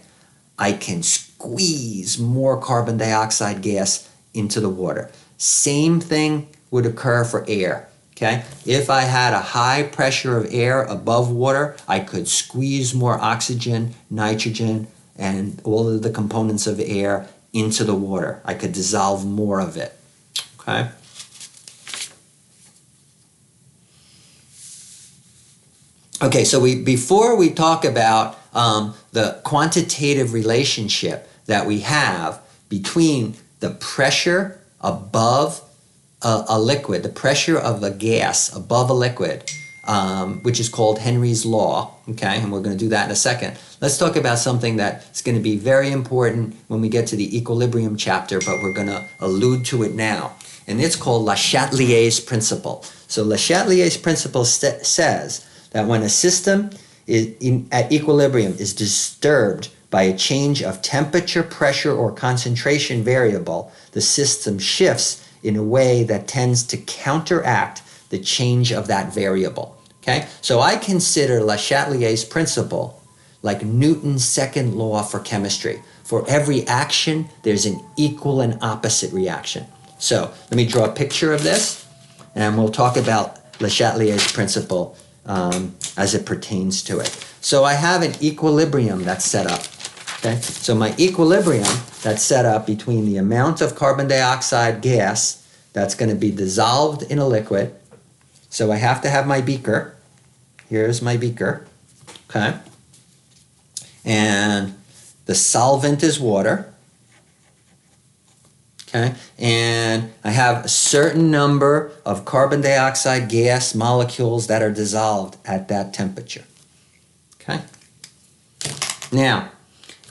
I can squeeze more carbon dioxide gas into the water. Same thing would occur for air, okay? If I had a high pressure of air above water, I could squeeze more oxygen, nitrogen, and all of the components of air into the water. I could dissolve more of it. Okay. Okay, so before we talk about the quantitative relationship that we have between the pressure above a liquid, the pressure of a gas above a liquid, which is called Henry's Law, okay, and we're going to do that in a second. Let's talk about something that's going to be very important when we get to the equilibrium chapter, but we're going to allude to it now. And it's called Le Chatelier's principle. So Le Chatelier's principle says that when a system at equilibrium is disturbed by a change of temperature, pressure, or concentration variable, the system shifts in a way that tends to counteract the change of that variable. Okay? So I consider Le Chatelier's principle like Newton's second law for chemistry. For every action, there's an equal and opposite reaction. So let me draw a picture of this, and we'll talk about Le Chatelier's principle as it pertains to it. So I have an equilibrium that's set up. Okay? So my equilibrium that's set up between the amount of carbon dioxide gas that's going to be dissolved in a liquid. So I have to have my beaker. Here's my beaker. Okay? And the solvent is water. Okay, and I have a certain number of carbon dioxide gas molecules that are dissolved at that temperature. Okay. Now,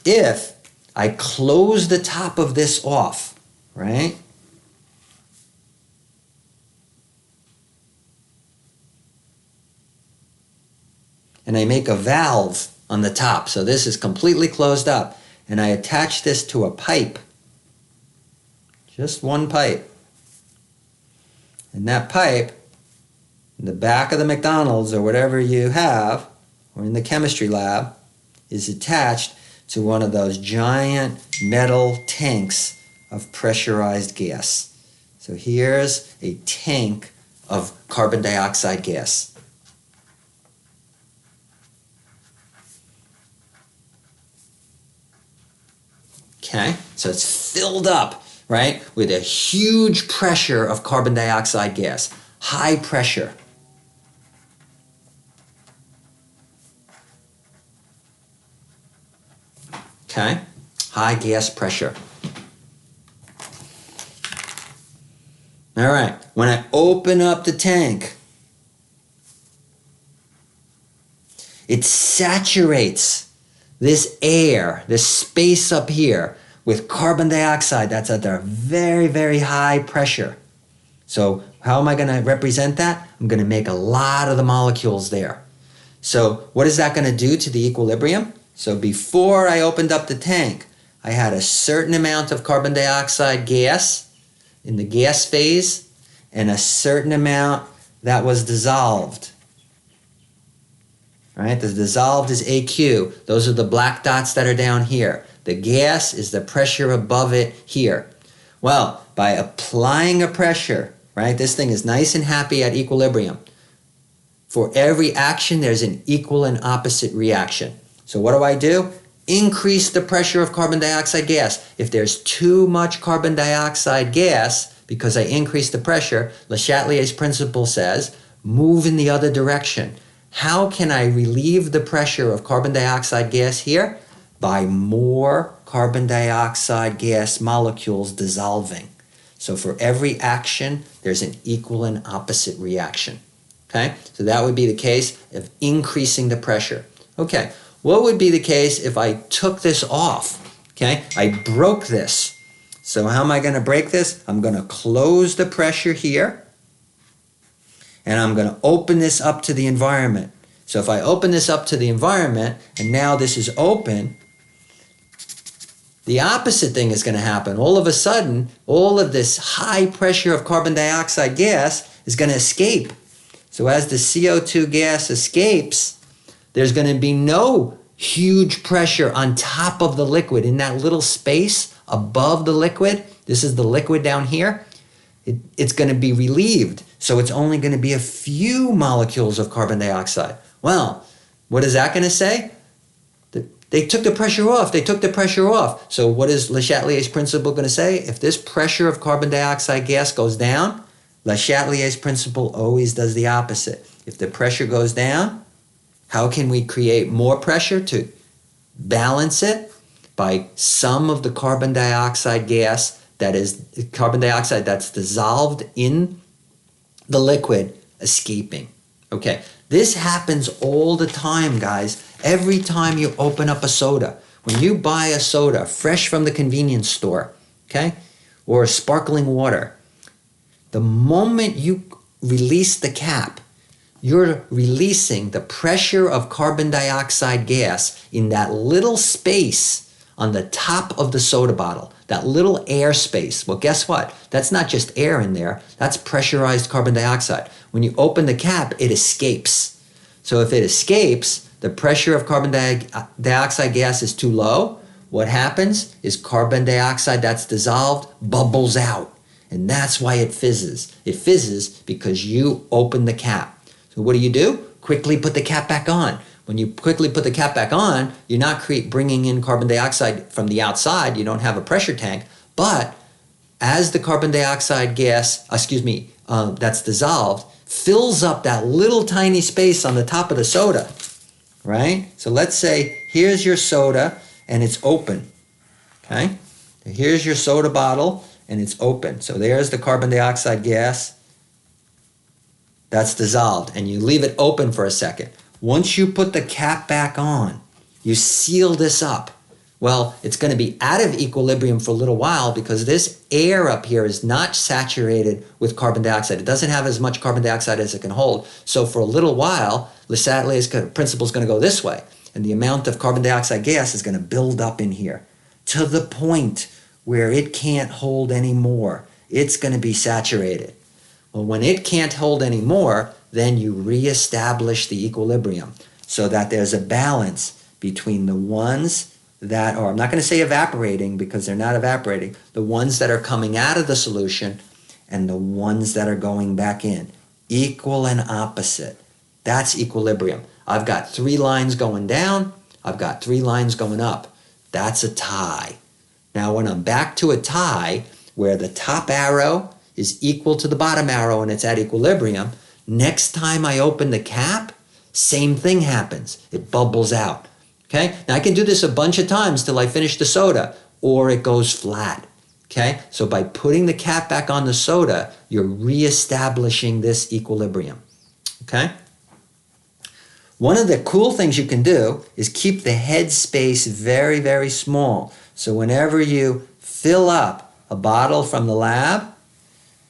if I close the top of this off, right? And I make a valve on the top, so this is completely closed up, and I attach this to a pipe. Just one pipe. And that pipe, in the back of the McDonald's or whatever you have, or in the chemistry lab, is attached to one of those giant metal tanks of pressurized gas. So here's a tank of carbon dioxide gas. Okay, so it's filled up right? With a huge pressure of carbon dioxide gas, high pressure. Okay, high gas pressure. All right, when I open up the tank, it saturates this air, this space up here with carbon dioxide that's at a very, very high pressure. So how am I going to represent that? I'm going to make a lot of the molecules there. So what is that going to do to the equilibrium? So before I opened up the tank, I had a certain amount of carbon dioxide gas in the gas phase and a certain amount that was dissolved. Right? The dissolved is AQ. Those are the black dots that are down here. The gas is the pressure above it here. Well, by applying a pressure, right, this thing is nice and happy at equilibrium. For every action, there's an equal and opposite reaction. So what do? Increase the pressure of carbon dioxide gas. If there's too much carbon dioxide gas, because I increase the pressure, Le Chatelier's principle says, move in the other direction. How can I relieve the pressure of carbon dioxide gas here? By more carbon dioxide gas molecules dissolving. So for every action, there's an equal and opposite reaction. Okay, so that would be the case of increasing the pressure. Okay, what would be the case if I took this off? Okay, I broke this. So how am I going to break this? I'm going to close the pressure here, and I'm going to open this up to the environment. So if I open this up to the environment, and now this is open, the opposite thing is going to happen. All of a sudden, all of this high pressure of carbon dioxide gas is going to escape. So as the CO2 gas escapes, there's going to be no huge pressure on top of the liquid in that little space above the liquid. This is the liquid down here. It's going to be relieved. So it's only going to be a few molecules of carbon dioxide. Well, what is that going to say? They took the pressure off. They took the pressure off. So what is Le Chatelier's principle going to say? If this pressure of carbon dioxide gas goes down, Le Chatelier's principle always does the opposite. If the pressure goes down, how can we create more pressure to balance it? By some of the carbon dioxide gas that is carbon dioxide that's dissolved in the liquid escaping. Okay, this happens all the time, guys. Every time you open up a soda, when you buy a soda fresh from the convenience store, okay, or sparkling water, the moment you release the cap, you're releasing the pressure of carbon dioxide gas in that little space on the top of the soda bottle, that little air space. Well, guess what? That's not just air in there. That's pressurized carbon dioxide. When you open the cap, it escapes. So if it escapes, the pressure of carbon dioxide gas is too low. What happens is carbon dioxide that's dissolved bubbles out. And that's why it fizzes. It fizzes because you open the cap. So what do? Quickly put the cap back on. When you quickly put the cap back on, you're not bringing in carbon dioxide from the outside. You don't have a pressure tank. But as the carbon dioxide gas, that's dissolved, fills up that little tiny space on the top of the soda, right? So let's say here's your soda and it's open, okay? Here's your soda bottle and it's open. So there's the carbon dioxide gas that's dissolved, and you leave it open for a second. Once you put the cap back on, you seal this up. Well, it's going to be out of equilibrium for a little while because this air up here is not saturated with carbon dioxide. It doesn't have as much carbon dioxide as it can hold. So for a little while, Le Chatelier's principle is going to go this way, and the amount of carbon dioxide gas is going to build up in here to the point where it can't hold anymore. It's going to be saturated. Well, when it can't hold anymore, then you reestablish the equilibrium so that there's a balance between the ones that are, I'm not going to say evaporating because they're not evaporating, the ones that are coming out of the solution and the ones that are going back in. Equal and opposite. That's equilibrium. I've got 3 lines going down. I've got 3 lines going up. That's a tie. Now, when I'm back to a tie, where the top arrow is equal to the bottom arrow and it's at equilibrium, next time I open the cap, same thing happens. It bubbles out. Okay? Now I can do this a bunch of times till I finish the soda, or it goes flat. Okay? So by putting the cap back on the soda, you're reestablishing this equilibrium. Okay? One of the cool things you can do is keep the head space very, very small. So whenever you fill up a bottle from the lab,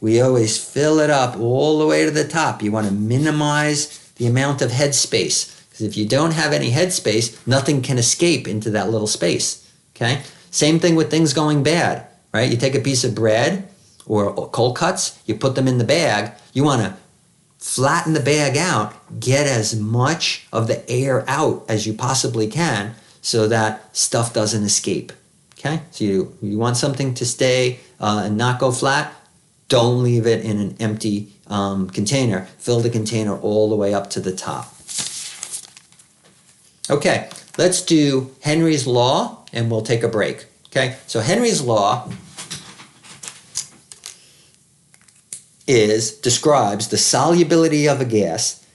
we always fill it up all the way to the top. You want to minimize the amount of head space, because if you don't have any head space, nothing can escape into that little space. Okay? Same thing with things going bad, right? You take a piece of bread or cold cuts, you put them in the bag, you want to flatten the bag out, get as much of the air out as you possibly can so that stuff doesn't escape. Okay? So you want something to stay and not go flat, don't leave it in an empty container. Fill the container all the way up to the top. Okay, let's do Henry's Law and we'll take a break. Okay, so Henry's Law describes the solubility of a gas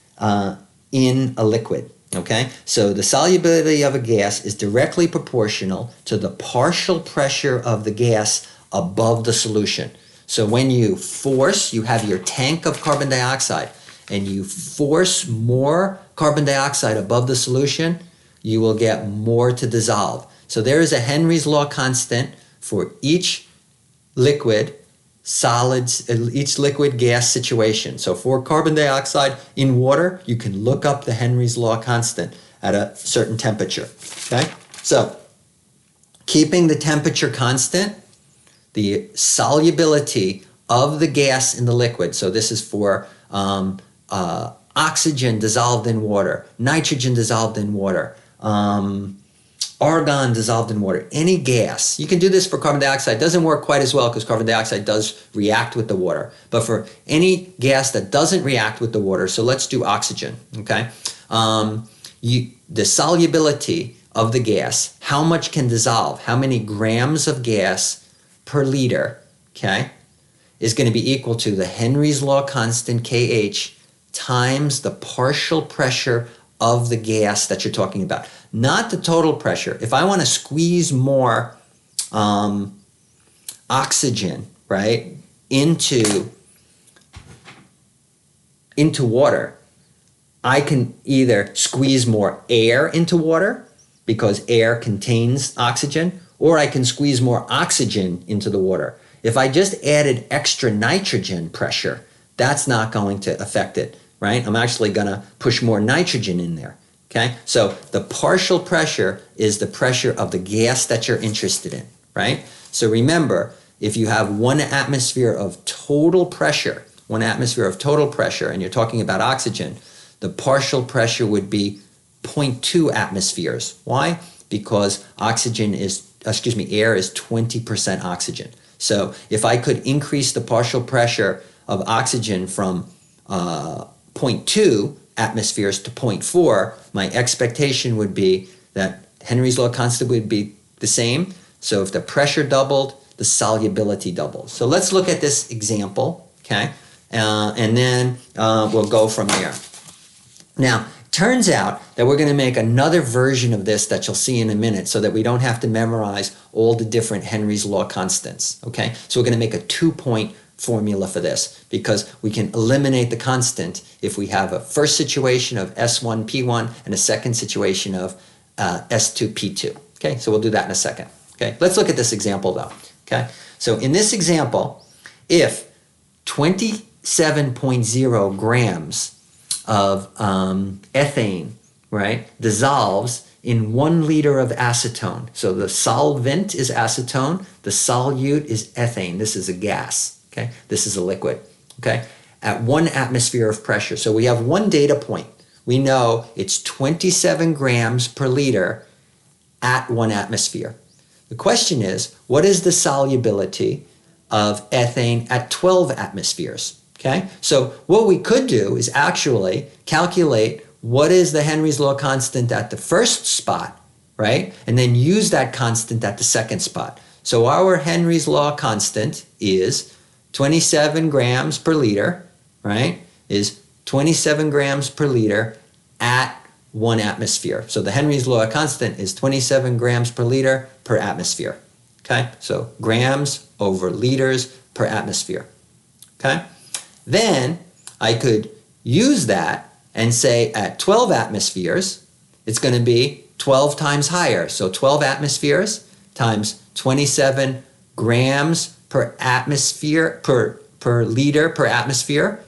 in a liquid. Okay, so the solubility of a gas is directly proportional to the partial pressure of the gas above the solution. So when you have your tank of carbon dioxide and you force more carbon dioxide above the solution, you will get more to dissolve. So there is a Henry's Law constant for each liquid gas situation. So for carbon dioxide in water, you can look up the Henry's Law constant at a certain temperature. Okay? So keeping the temperature constant, the solubility of the gas in the liquid, so this is for oxygen dissolved in water, nitrogen dissolved in water, argon dissolved in water, any gas. You can do this for carbon dioxide. It doesn't work quite as well because carbon dioxide does react with the water. But for any gas that doesn't react with the water, so let's do oxygen, okay? The solubility of the gas, how much can dissolve, how many grams of gas per liter, okay, is going to be equal to the Henry's Law constant, Kh, times the partial pressure of the gas that you're talking about. Not the total pressure. If I want to squeeze more oxygen, right, into water, I can either squeeze more air into water because air contains oxygen, or I can squeeze more oxygen into the water. If I just added extra nitrogen pressure, that's not going to affect it, right? I'm actually going to push more nitrogen in there, okay? So the partial pressure is the pressure of the gas that you're interested in, right? So remember, if you have 1 atmosphere of total pressure, and you're talking about oxygen, the partial pressure would be 0.2 atmospheres. Why? Because air is 20% oxygen. So if I could increase the partial pressure of oxygen from 0.2 atmospheres to 0.4, my expectation would be that Henry's Law constant would be the same. So if the pressure doubled, the solubility doubles. So let's look at this example, okay? And then we'll go from there. Now, turns out that we're going to make another version of this that you'll see in a minute so that we don't have to memorize all the different Henry's Law constants, okay? So we're going to make a 2-point formula for this because we can eliminate the constant if we have a first situation of S1P1 and a second situation of S2P2, okay? So we'll do that in a second, okay? Let's look at this example though, okay? So in this example, if 27.0 grams of ethane, right, dissolves in 1 liter of acetone. So the solvent is acetone, the solute is ethane. This is a gas, okay? This is a liquid, okay? At 1 atmosphere of pressure. So we have 1 data point. We know it's 27 grams per liter at 1 atmosphere. The question is, what is the solubility of ethane at 12 atmospheres? Okay, so what we could do is actually calculate what is the Henry's Law constant at the first spot, right? And then use that constant at the second spot. So our Henry's law constant is 27 grams per liter, right? Is 27 grams per liter at 1 atmosphere. So the Henry's law constant is 27 grams per liter per atmosphere. Okay, so grams over liters per atmosphere. Okay, then I could use that and say at 12 atmospheres, it's going to be 12 times higher. So 12 atmospheres times 27 grams per atmosphere, per liter per atmosphere.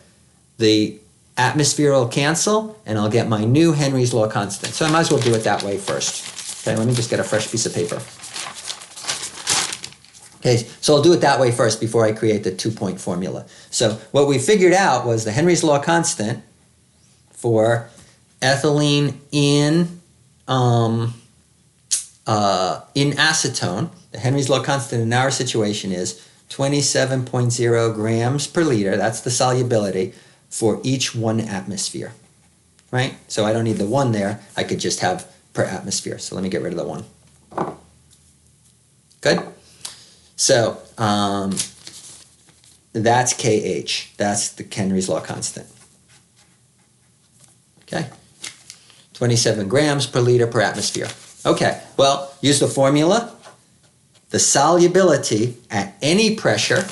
The atmosphere will cancel, and I'll get my new Henry's law constant. So I might as well do it that way first. Okay, let me just get a fresh piece of paper. Okay, so I'll do it that way first before I create the 2-point formula. So what we figured out was the Henry's law constant for ethylene in acetone. The Henry's law constant in our situation is 27.0 grams per liter. That's the solubility for each 1 atmosphere, right? So I don't need the 1 there. I could just have per atmosphere. So let me get rid of the 1. Good? So that's KH. That's the Henry's law constant. Okay? 27 grams per liter per atmosphere. Okay, well, use the formula. The solubility at any pressure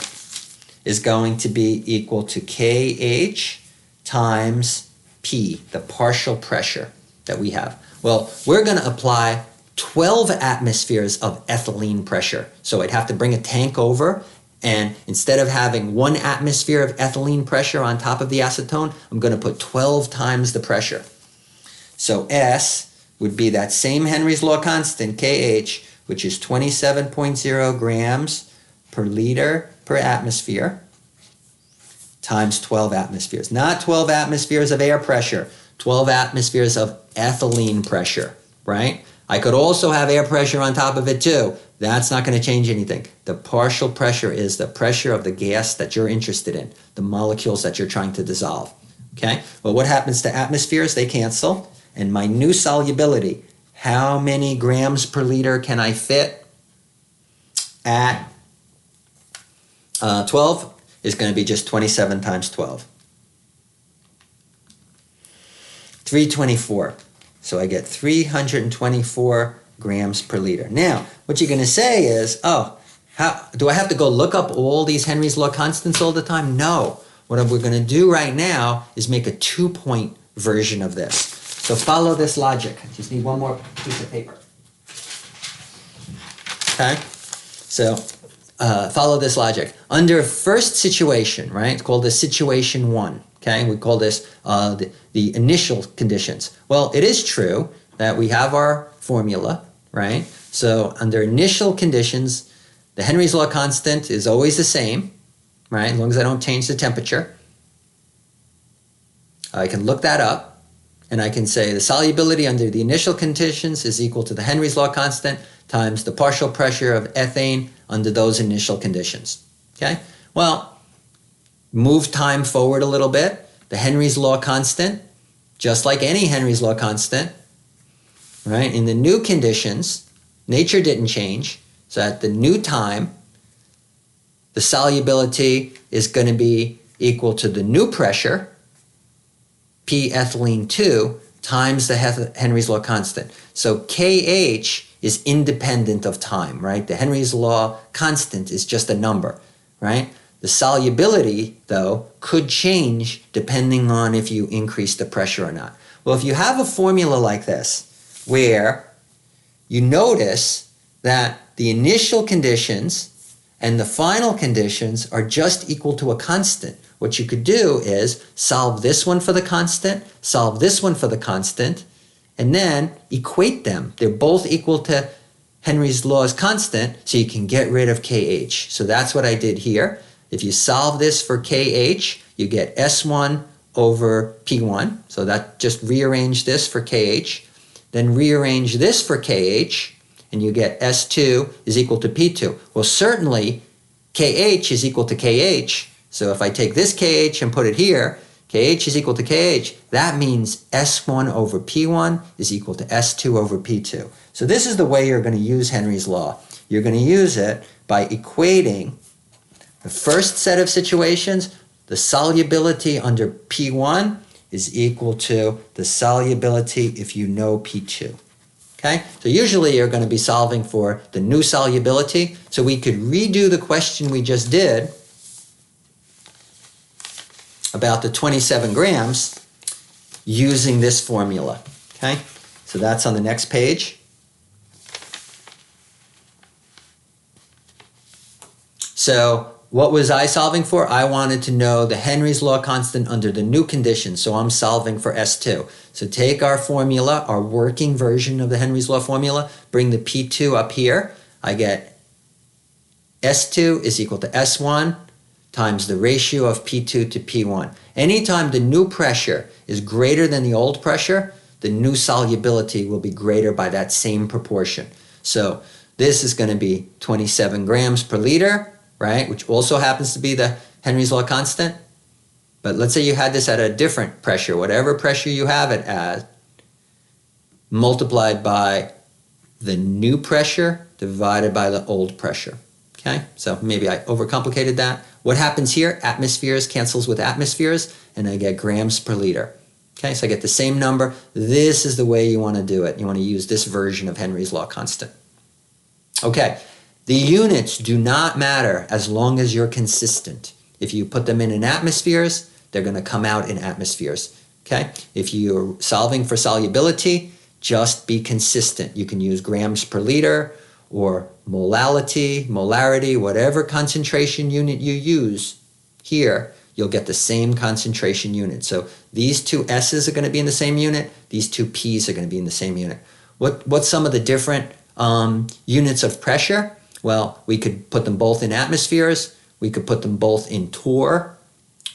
is going to be equal to KH times P, the partial pressure that we have. Well, we're going to apply 12 atmospheres of ethylene pressure. So I'd have to bring a tank over, and instead of having 1 atmosphere of ethylene pressure on top of the acetone, I'm going to put 12 times the pressure. So S would be that same Henry's law constant, KH, which is 27.0 grams per liter per atmosphere, times 12 atmospheres. Not 12 atmospheres of air pressure, 12 atmospheres of ethylene pressure, right? I could also have air pressure on top of it too. That's not going to change anything. The partial pressure is the pressure of the gas that you're interested in, the molecules that you're trying to dissolve. Okay? Well, what happens to atmospheres? They cancel. And my new solubility, how many grams per liter can I fit at 12 is going to be just 27 times 12. 324. So I get 324 grams per liter. Now, what you're going to say is, oh, do I have to go look up all these Henry's law constants all the time? No. What we're going to do right now is make a 2-point version of this. So follow this logic. I just need one more piece of paper. Okay? So follow this logic. Under first situation, right? It's called the situation 1. Okay? We call this the initial conditions. Well, it is true that we have our formula, right? So under initial conditions, the Henry's law constant is always the same, right? As long as I don't change the temperature. I can look that up. And I can say the solubility under the initial conditions is equal to the Henry's law constant times the partial pressure of ethane under those initial conditions. Okay? Well, move time forward a little bit. The Henry's law constant, just like any Henry's law constant, right? In the new conditions, nature didn't change. So at the new time, the solubility is going to be equal to the new pressure, P ethylene 2 times the Henry's law constant. So KH is independent of time, right? The Henry's law constant is just a number, right? The solubility, though, could change depending on if you increase the pressure or not. Well, if you have a formula like this, where you notice that the initial conditions and the final conditions are just equal to a constant, what you could do is solve this one for the constant, solve this one for the constant, and then equate them. They're both equal to Henry's law's constant, so you can get rid of KH. So that's what I did here. If you solve this for KH, you get S1 over P1. So that just rearrange this for KH. Then rearrange this for KH, and you get S2 is equal to P2. Well, certainly KH is equal to KH. So if I take this KH and put it here, KH is equal to KH. That means S1 over P1 is equal to S2 over P2. So this is the way you're going to use Henry's law. You're going to use it by equating the first set of situations. The solubility under P1 is equal to the solubility if you know P2. Okay? So usually you're going to be solving for the new solubility. So we could redo the question we just did about the 27 grams using this formula. Okay? So that's on the next page. So what was I solving for? I wanted to know the Henry's law constant under the new conditions, so I'm solving for S2. So take our formula, our working version of the Henry's law formula, bring the P2 up here. I get S2 is equal to S1 times the ratio of P2 to P1. Anytime the new pressure is greater than the old pressure, the new solubility will be greater by that same proportion. So this is going to be 27 grams per liter, right, which also happens to be the Henry's law constant. But let's say you had this at a different pressure, whatever pressure you have it at, multiplied by the new pressure divided by the old pressure. Okay, so maybe I overcomplicated that. What happens here? Atmospheres cancels with atmospheres, and I get grams per liter. Okay, so I get the same number. This is the way you want to do it. You want to use this version of Henry's law constant. Okay, the units do not matter as long as you're consistent. If you put them in atmospheres, they're going to come out in atmospheres. Okay, if you're solving for solubility, just be consistent. You can use grams per liter or molarity, whatever concentration unit you use here, you'll get the same concentration unit. So these two S's are going to be in the same unit. These two P's are going to be in the same unit. What's some of the different units of pressure? Well, we could put them both in atmospheres. We could put them both in torr,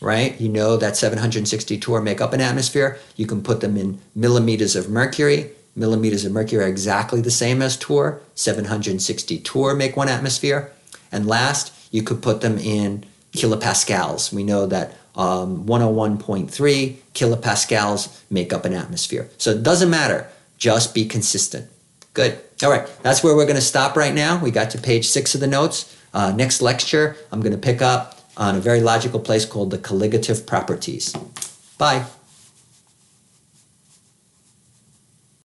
right? You know that 760 torr make up an atmosphere. You can put them in millimeters of mercury. Millimeters of mercury are exactly the same as torr. 760 torr make 1 atmosphere. And last, you could put them in kilopascals. We know that 101.3 kilopascals make up an atmosphere. So it doesn't matter. Just be consistent. Good. All right. That's where we're going to stop right now. We got to page 6 of the notes. Next lecture, I'm going to pick up on a very logical place called the colligative properties. Bye.